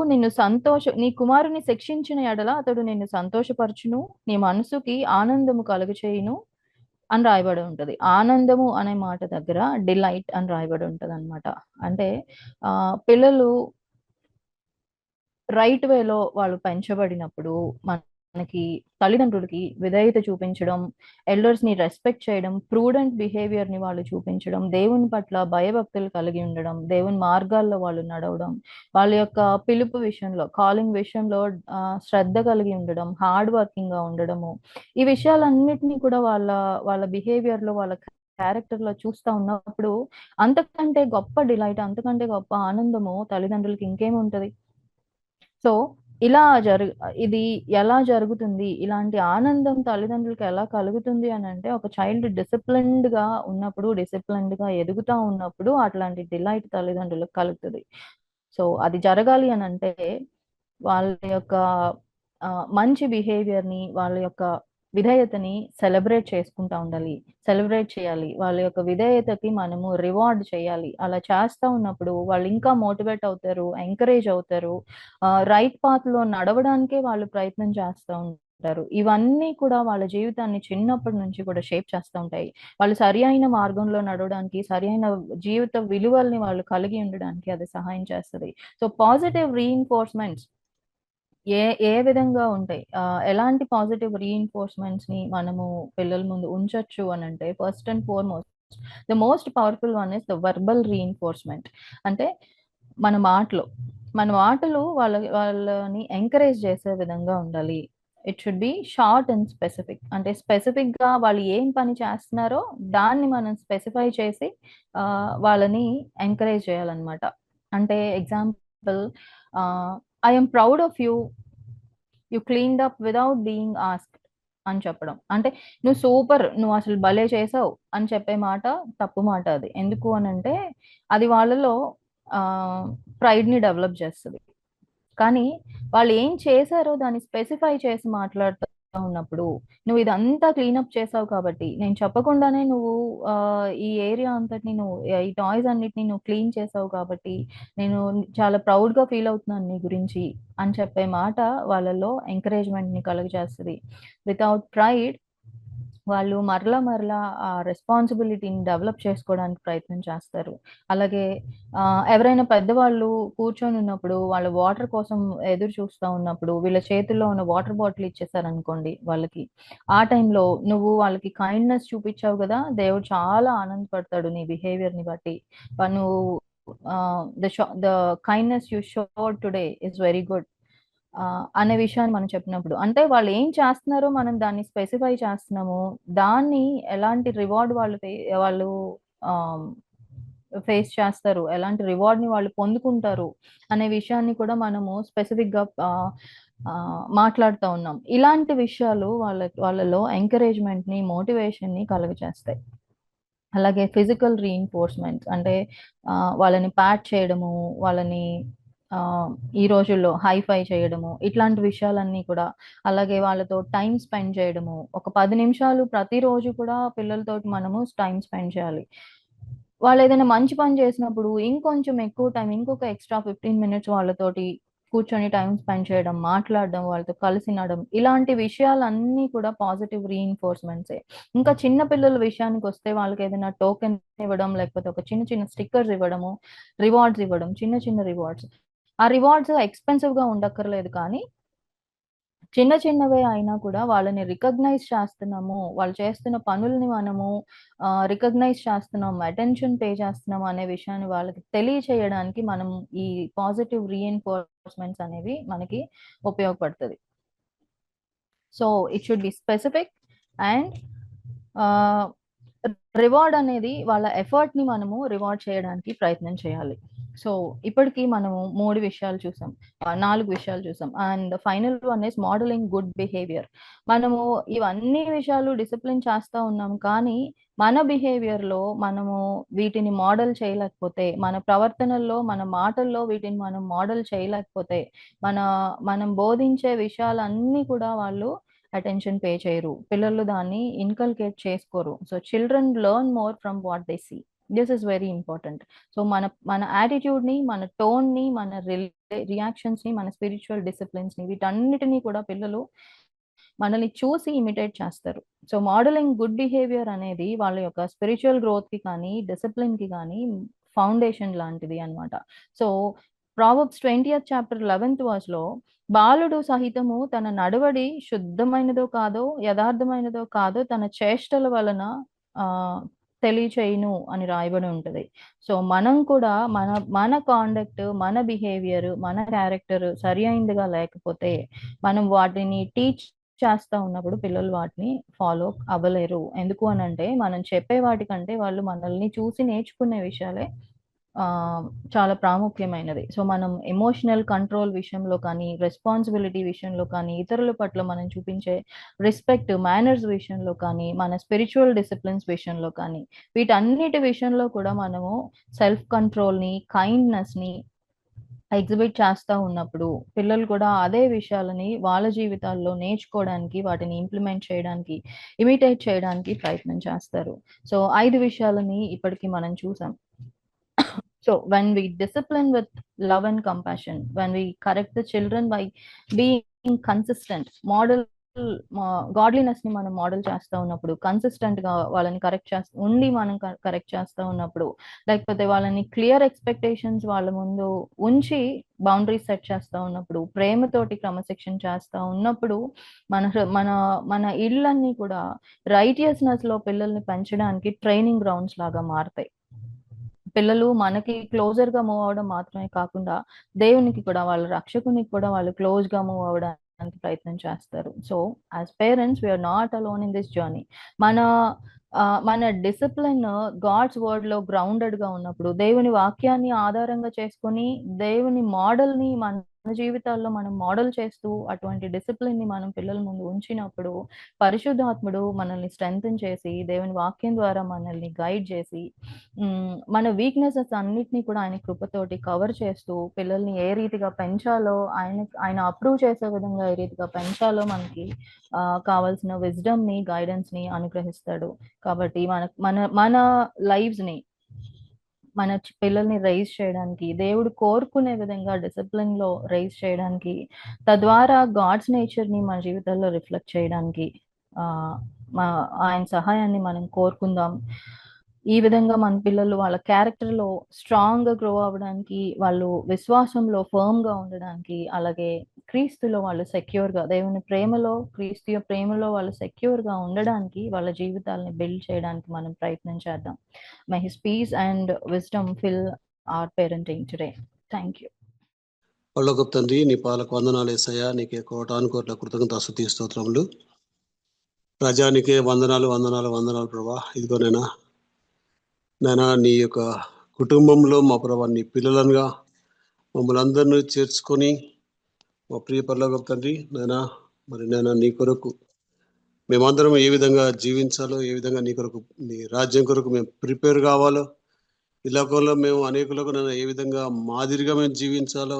నీ కుమారుని శిక్షించిన ఎడల అతడు నిన్ను సంతోషపరచును. నీ మనసుకి ఆనందము కలుగచేయును అని రాయబడి ఉంటది. ఆనందము అనే మాట దగ్గర డిలైట్ అని రాయబడి ఉంటదనమాట. అంటే పిల్లలు రైట్ వేలో వాళ్ళు పెంచబడినప్పుడు మనకి తల్లిదండ్రులకి విధేయత చూపించడం, ఎల్డర్స్‌ని రెస్పెక్ట్ చేయడం, ప్రూడెంట్ బిహేవియర్‌ని వాళ్ళు చూపించడం, దేవుని పట్ల భయభక్తులు కలిగి ఉండడం, దేవుని మార్గాల్లో వాళ్ళు నడవడం, వాళ్ళ యొక్క పిలుపు విషయంలో, కాలింగ్ విషయంలో శ్రద్ధ కలిగి ఉండడం, హార్డ్ వర్కింగ్‌గా ఉండడము. ఈ విషయాలన్నిటిని కూడా వాళ్ళ బిహేవియర్‌లో, వాళ్ళ క్యారెక్టర్‌లో చూస్తా ఉన్నప్పుడు అంతకంటే గొప్ప డిలైట్, అంతకంటే గొప్ప ఆనందము తల్లిదండ్రులకి ఇంకేముంటది? సో, ఇలా ఇది ఎలా జరుగుతుంది? ఇలాంటి ఆనందం తల్లిదండ్రులకి ఎలా కలుగుతుంది అనంటే, ఒక చైల్డ్ డిసిప్లిన్డ్‌గా ఉన్నప్పుడు, డిసిప్లిన్డ్‌గా ఎదుగుతా ఉన్నప్పుడు అట్లాంటి డిలైట్ తల్లిదండ్రులకు కలుగుతది. సో, అది జరగాలి అనంటే వాళ్ళ యొక్క మంచి బిహేవియర్‌ని, వాళ్ళ యొక్క విధేయతని సెలబ్రేట్ చేసుకుంటా ఉండాలి. సెలబ్రేట్ చేయాలి. వాళ్ళ యొక్క విధేయతకి మనము రివార్డ్ చేయాలి. అలా చేస్తా ఉన్నప్పుడు వాళ్ళు ఇంకా మోటివేట్ అవుతారు. ఎంకరేజ్ అవుతారు. రైట్ పాత్‌లో నడవడానికే వాళ్ళు ప్రయత్నం చేస్తా ఉంటారు. ఇవన్నీ కూడా వాళ్ళ జీవితాన్ని చిన్నప్పటి నుంచి కూడా షేప్ చేస్తా ఉంటాయి. వాళ్ళు సరియైన మార్గంలో నడవడానికి, సరియైన జీవిత విలువల్ని వాళ్ళు కలిగి ఉండడానికి అది సహాయం చేస్తది. సో, పాజిటివ్ రీఇన్ఫోర్స్‌మెంట్స్ ఏ ఏ విధంగా ఉంటాయి? ఎలాంటి పాజిటివ్ రీఇన్ఫోర్స్‌మెంట్స్‌ని మనము పిల్లల ముందు ఉంచొచ్చు అనంటే, first and foremost the most powerful one is the verbal reinforcement. అంటే మన మాటలు. మన మాటలు వాళ్ళని ఎంకరేజ్ చేసే విధంగా ఉండాలి. It should B short and specific. అంటే స్పెసిఫిక్‌గా వాళ్ళు ఏం పని చేస్తున్నారో దాన్ని మనం స్పెసిఫై చేసి వాళ్ళని ఎంకరేజ్ చేయాలన్నమాట. అంటే ఎగ్జాంపుల్ ఆహ్, I am proud of you. You cleaned up without being asked అని చెప్పడం. అంటే నువ్వు సూపర్. నువ్వసలు భలే చేసావు అని చెప్పే మాట తప్పు మాట అది. ఎందుకు అనంటే అది వాళ్ళలో ఆహ్, ప్రైడ్‌ని డెవలప్ చేస్తది. కానీ వాళ్ళు ఏం చేశారో దాన్ని స్పెసిఫై చేసి మాట్లాడతారు. ఉన్నప్పుడు నువ్వు ఇదంతా క్లీనప్ చేసావు కాబట్టి నేను చెప్పకుండానే నువ్వు ఈ ఏరియా అంతటిని నువ్వు ఈ టాయ్స్ అన్నిటిని నువ్వు క్లీన్ చేసావు కాబట్టి నేను చాలా ప్రౌడ్గా ఫీల్ అవుతున్నాను నీ గురించి అని చెప్పే మాట వాళ్ళలో ఎంకరేజ్మెంట్ని కలుగజేస్తుంది. వితౌట్ ప్రైడ్ వాళ్ళు మరలా మరలా ఆ రెస్పాన్సిబిలిటీని డెవలప్ చేసుకోవడానికి ప్రయత్నం చేస్తారు. అలాగే ఎవరైనా పెద్దవాళ్ళు కూర్చొని ఉన్నప్పుడు వాళ్ళ వాటర్ కోసం ఎదురు చూస్తా ఉన్నప్పుడు వీళ్ళ చేతుల్లో ఉన్న వాటర్ బాటిల్ ఇచ్చేసారనుకోండి వాళ్ళకి. ఆ టైంలో నువ్వు వాళ్ళకి కైండ్‌నెస్ చూపిచ్చావు గదా! దేవుడు చాలా ఆనందపడతాడు నీ బిహేవియర్‌ని బట్టి. నువ్వు the kindness you showed today is very good. అనే విషయాన్ని మనం చెప్పినప్పుడు. అంటే వాళ్ళు ఏం చేస్తున్నారో మనం దాన్ని స్పెసిఫై చేస్తున్నాము. దాన్ని ఎలాంటి రివార్డ్ వాళ్ళు ఆహ్, ఫేస్ చేస్తారు. ఎలాంటి రివార్డ్‌ని వాళ్ళు పొందుకుంటారు అనే విషయాన్ని కూడా మనము స్పెసిఫిక్‌గా మాట్లాడుతా ఉన్నాం. ఇలాంటి విషయాలు వాళ్ళలో ఎంకరేజ్‌మెంట్‌ని, మోటివేషన్‌ని కలుగజేస్తాయి. అలాగే ఫిజికల్ రీఇన్ఫోర్స్‌మెంట్స్ అంటే వాళ్ళని ప్యాట్ చేయడము, వాళ్ళని ఆహ్, ఈ రోజుల్లో హైఫై చేయడము, ఇట్లాంటి విషయాలన్నీ కూడా. అలాగే వాళ్ళతో టైమ్ స్పెండ్ చేయడము. ఒక 10 నిమిషాలు ప్రతిరోజు కూడా పిల్లలతోటి మనము టైమ్ స్పెండ్ చేయాలి. వాళ్ళేదైనా మంచి పని చేసినప్పుడు ఇంకొంచెం ఎక్కువ టైం, ఇంకొక ఎక్స్‌ట్రా 15 మినిట్స్ వాళ్ళతోటి కూర్చొని టైమ్ స్పెండ్ చేయడం, మాట్లాడడం, వాళ్ళతో కలిసి ఇలాంటి విషయాలన్నీ కూడా పాజిటివ్ రీఇన్ఫోర్స్‌మెంట్సే. ఇంకా చిన్న పిల్లల విషయానికొస్తే వాళ్ళకేదైనా టోకెన్ ఇవ్వడం, లేకపోతే ఒక చిన్న చిన్న స్టిక్కర్స్ ఇవ్వడము, రివార్డ్స్ ఇవ్వడం, చిన్న చిన్న రివార్డ్స్. ఆ రివార్డ్స్ ఎక్స్‌పెన్సివ్‌గా ఉండక్కర్లేదు కానీ చిన్న చిన్నవే అయినా కూడా వాళ్ళని రికగ్నైజ్ చేస్తున్నాము. వాళ్ళు చేస్తున్న పనుల్ని మనము రికగ్నైజ్ చేస్తున్నాము, అటెన్షన్ పే చేస్తున్నాము అనే విషయాన్ని వాళ్ళకి తెలియచేయడానికి మనం ఈ పాజిటివ్ రీఇన్ఫోర్స్‌మెంట్స్ అనేవి మనకి ఉపయోగపడతది. So, it should be specific and ఆహ్, రివార్డ్ అనేది వాళ్ళ ఎఫర్ట్‌ని మనము రివార్డ్ చేయడానికి ప్రయత్నం చేయాలి. సో, ఇప్పటికి మనము 3 విషయాలు చూసాం. 4 విషయాలు చూసాం. And final one is modelling good behaviour. మనము ఇవన్నీ విషయాలు డిసిప్లిన్ చేస్తా ఉన్నాం. కానీ, మన బిహేవియర్‌లో మనము వీటిని మోడల్ చేయలేకపోతే, మన ప్రవర్తనల్లో, మన మాటల్లో వీటిని మనం మోడల్ చేయలేకపోతే, మన మనం బోధించే విషయాలన్నీ కూడా వాళ్ళు అటెన్షన్ పే చేయరు. పిల్లలు దాన్ని ఇన్కల్కేట్ చేసుకోరు. So, children learn more from what they see. This is very important. So, మన మన యాటిట్యూడ్‌ని, మన టోన్‌ని, మన రియాక్షన్స్‌ని, మన స్పిరిచ్యువల్ డిసిప్లిన్స్‌ని వీటన్నిటిని కూడా పిల్లలు మనల్ని చూసి ఇమిటేట్ చేస్తారు. సో, మోడలింగ్ గుడ్ బిహేవియర్ అనేది వాళ్ళ యొక్క స్పిరిచ్యువల్ గ్రోత్‌కి కానీ, డిసిప్లిన్‌కి గానీ ఫౌండేషన్ లాంటిది అన్నమాట. సో, ప్రావెర్బ్స్ 20థ్ చాప్టర్ 11థ్ వర్స్‌లో బాలుడు సహితము తన నడవడి శుద్ధమైనదో కాదో, యథార్థమైనదో కాదో తన చేష్టల వలన ఆహ్, తెలియచేయును అని రాయబడి ఉంటది. సో, మనం కూడా మన మన కాండక్ట్, మన బిహేవియర్, మన క్యారెక్టర్ సరి అయినదిగా లేకపోతే మనం వాటిని చేస్తా ఉన్నప్పుడు పిల్లలు వాటిని ఫాలో అవ్వలేరు. ఎందుకు అనంటే, మనం చెప్పే వాటికంటే వాళ్ళు మనల్ని చూసి నేర్చుకునే విషయాలే ఆహ్, చాలా ప్రాముఖ్యమైనది. సో, మనం ఎమోషనల్ కంట్రోల్ విషయంలో కానీ, రెస్పాన్సిబిలిటీ విషయంలో కానీ, ఇతరుల పట్ల మనం చూపించే రెస్పెక్ట్, మేనర్స్ విషయంలో కానీ, మన స్పిరిచ్యువల్ డిసిప్లిన్స్ విషయంలో కానీ, వీటన్నిటి విషయంలో కూడా మనము సెల్ఫ్ కంట్రోల్‌ని, కైండ్‌నెస్‌ని ఎగ్జిబిట్ చేస్తా ఉన్నప్పుడు, పిల్లలు కూడా అదే విషయాలని వాళ్ళ జీవితాల్లో నేర్చుకోవడానికి, వాటిని ఇంప్లిమెంట్ చేయడానికి, ఇమిటేట్ చేయడానికి ప్రయత్నం చేస్తారు. సో, 5 విషయాలని ఇప్పటికి మనం చూసాం. So, when we discipline with love and compassion, when we correct the children by being consistent, గాడ్లీనెస్‌ని మనం మోడల్ చేస్తా ఉన్నప్పుడు, కన్సిస్టెంట్‌గా వాళ్ళని మనం కరెక్ట్ చేస్తా ఉన్నప్పుడు, లేకపోతే వాళ్ళని క్లియర్ ఎక్స్‌పెక్టేషన్స్ వాళ్ళ ముందు ఉంచి బౌండరీస్ సెట్ చేస్తా ఉన్నప్పుడు, ప్రేమతోటి క్రమశిక్షణ చేస్తా ఉన్నప్పుడు, మన హృ మన మన ఇళ్ళన్నీ కూడా రైటియస్‌నెస్‌లో పిల్లల్ని పెంచడానికి ట్రైనింగ్ గ్రౌండ్స్ లాగా మారతాయి. పిల్లలు మనకి క్లోజర్‌గా మూవ్ అవ్వడం మాత్రమే కాకుండా, దేవునికి కూడా వాళ్ళ రక్షకునికి కూడా వాళ్ళు క్లోజ్‌గా మూవ్ అవ్వడానికి ప్రయత్నం చేస్తారు. So, as parents we are not alone in this journey. మన మన డిసిప్లిన్ గాడ్స్ వర్డ్‌లో గ్రౌండెడ్‌గా ఉన్నప్పుడు, దేవుని వాక్యాన్ని ఆధారంగా చేసుకొని, దేవుని మోడల్‌ని మనం జీవితాల్లో మనం మోడల్ చేస్తూ అటువంటి డిసిప్లిన్‌ని మనం పిల్లల ముందు ఉంచినప్పుడు, పరిశుద్ధాత్ముడు మనల్ని స్ట్రెంథెన్ చేసి, దేవుని వాక్యం ద్వారా మనల్ని గైడ్ చేసి, మన వీక్‌నెసెస్ అన్నిటిని కూడా ఆయన కృపతోటి కవర్ చేస్తూ, పిల్లల్ని ఏ రీతిగా పెంచాలో ఆయన అప్రూవ్ చేసే విధంగా ఏ రీతిగా పెంచాలో మనకి కావాల్సిన విజ్డమ్‌ని, గైడెన్స్‌ని అనుగ్రహిస్తాడు. కాబట్టి మన మన మన లైవ్స్‌ని మన పిల్లల్ని రైజ్ చేయడానికి, దేవుడు కోరుకునే విధంగా డిసిప్లిన్‌లో రైజ్ చేయడానికి, తద్వారా గాడ్స్ నేచర్‌ని మన జీవితాల్లో రిఫ్లెక్ట్ చేయడానికి ఆహ్, మా ఆయన సహాయాన్ని మనం కోరుకుందాం. ఈ విధంగా మన పిల్లలు వాళ్ళ క్యారెక్టర్‌లో స్ట్రాంగ్‌గా గ్రో అవ్వడానికి, వాళ్ళు విశ్వాసంలో ఫర్మ్‌గా ఉండడానికి, అలాగే క్రీస్తులో వాళ్ళు సెక్యూర్‌గా దేవుని ప్రేమలో, క్రీస్తు ప్రేమలో వాళ్ళు సెక్యూర్‌గా ఉండడానికి, వాళ్ళ జీవితాల్ని బిల్డ్ చేయడానికి మనం ప్రయత్నం చేద్దాం. May His peace and wisdom fill our parenting today. Thank you. పరలోకపు తండ్రి, నీ పాలకు వందనాలు యేసయ్యా. నీకే కోటాను కోట్ల కృతజ్ఞతాస్తుతి స్తోత్రములు. ప్రజానికే వందనాలు వందనాలు వందనాలు ప్రభా. ఇదిగో నైనా నీ యొక్క కుటుంబంలో మా ప్రభా, నీ పిల్లలనుగా మమ్మల్ని అందరినీ చేర్చుకొని మా ప్రియ పరలోకపు తండ్రి నైనా, మరి నైనా నీ కొరకు మేమందరం ఏ విధంగా జీవించాలో, ఏ విధంగా నీ కొరకు, నీ రాజ్యం కొరకు మేము ప్రిపేర్ కావాలో, ఈ లోకంలో మేము అనేకులకు నైనా ఏ విధంగా మాదిరిగా మేము జీవించాలో,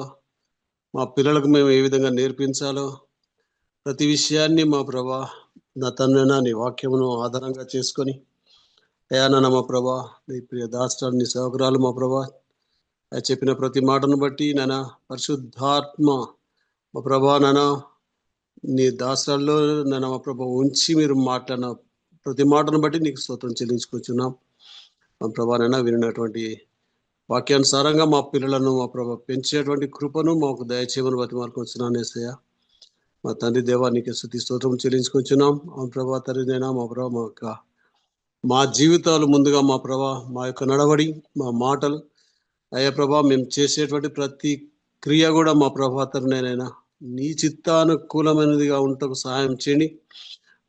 మా పిల్లలకు మేము ఏ విధంగా నేర్పించాలో, ప్రతి విషయాన్ని మా ప్రభా నా తండ్రినా నీ వాక్యమును ఆధారంగా చేసుకొని అయా నాన్న మా ప్రభా, నీ ప్రియ దాస్టాలు నీ సహకారాలు మా ప్రభా చెప్పిన ప్రతి మాటను బట్టి నాన్న పరిశుద్ధాత్మ మా ప్రభా నాన్న నీ దాస్టాల్లో నాన్న మా ప్రభా ఉంచి మీరు మాట్లాడిన ప్రతి మాటను బట్టి నీకు స్తోత్రం చెల్లించుకొచ్చున్నాం. మా ప్రభా నాన్న వినినటువంటి వాక్యానుసారంగా మా పిల్లలను మా ప్రభా పెంచేటువంటి కృపను మాకు దయచేయమని బతి మార్కు వచ్చినాను యేసయ్యా. మా తండ్రి దేవా నీకు స్తుతి స్తోత్రం చెల్లించుకొచ్చున్నాం. మా ప్రభా తండ్రినైనా మా ప్రభా మా జీవితాలు ముందుగా మా ప్రభా, మా యొక్క నడవడి, మా మాటలు అయ్యా ప్రభా, మేము చేసేటువంటి ప్రతి క్రియ కూడా మా ప్రభా తండ్రినైనా నీ చిత్తానుకూలమైనదిగా ఉంటకు సహాయం చేయండి.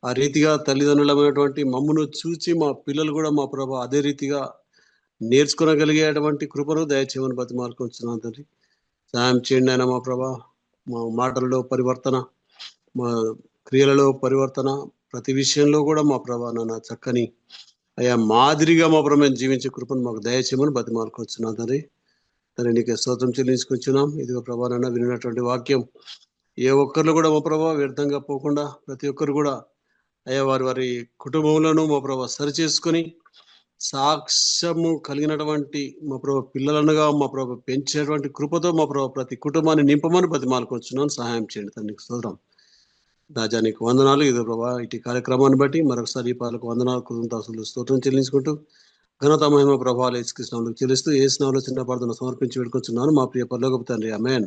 ఆ రీతిగా తల్లిదండ్రులమైనటువంటి మమ్మను చూచి మా పిల్లలు కూడా మా ప్రభా అదే రీతిగా నేర్చుకోగలిగేటువంటి కృపను దయచేయమని బతిమాలకు వచ్చినాను తండ్రి. సహాయం చేయండి అయినా మా ప్రభా, మా మాటల్లో పరివర్తన, మా క్రియలలో పరివర్తన, ప్రతి విషయంలో కూడా మా ప్రభా నాన్న చక్కని అయ్యా మాదిరిగా మా ప్రభు మేము జీవించే కృపను మాకు దయచేయమని బతిమాలుకొచ్చున్నాం తండ్రి. తండ్రి నీకు స్తోత్రం చెల్లించుకొచ్చున్నాం. ఇదిగో ప్రభా నాన్న వినినటువంటి వాక్యం ఏ ఒక్కరిలో కూడా మా ప్రభా వ్యర్థంగా పోకుండా ప్రతి ఒక్కరు కూడా అయ్యా వారి వారి కుటుంబంలోనూ మా ప్రభా సరిచేసుకొని సాక్ష్యము కలిగినటువంటి మా ప్రభు పిల్లలనుగా మా ప్రభు పెంచేటువంటి కృపతో మా ప్రభు ప్రతి కుటుంబాన్ని నింపమని బతిమాలుకొచ్చున్నాను. సహాయం చేయండి తండ్రికి స్తోత్రం. రాజా నీకు వందనాలు. ఇదో ప్రభా ఇటు కార్యక్రమాన్ని బట్టి మరొకసారి ఈ పాలకు వందనాలు కృతజ్ఞతాస్తుతులు స్తోత్రం చెల్లించుకుంటూ ఘనత మహిమ ప్రభావాలు యేసుక్రీస్తు నామములో చెల్లిస్తూ యేసు నామములో చిన్న ప్రార్థన సమర్పించి వేడుకొచ్చున్నాను మా ప్రియ పరలోకపు తండ్రి. ఆమేన్.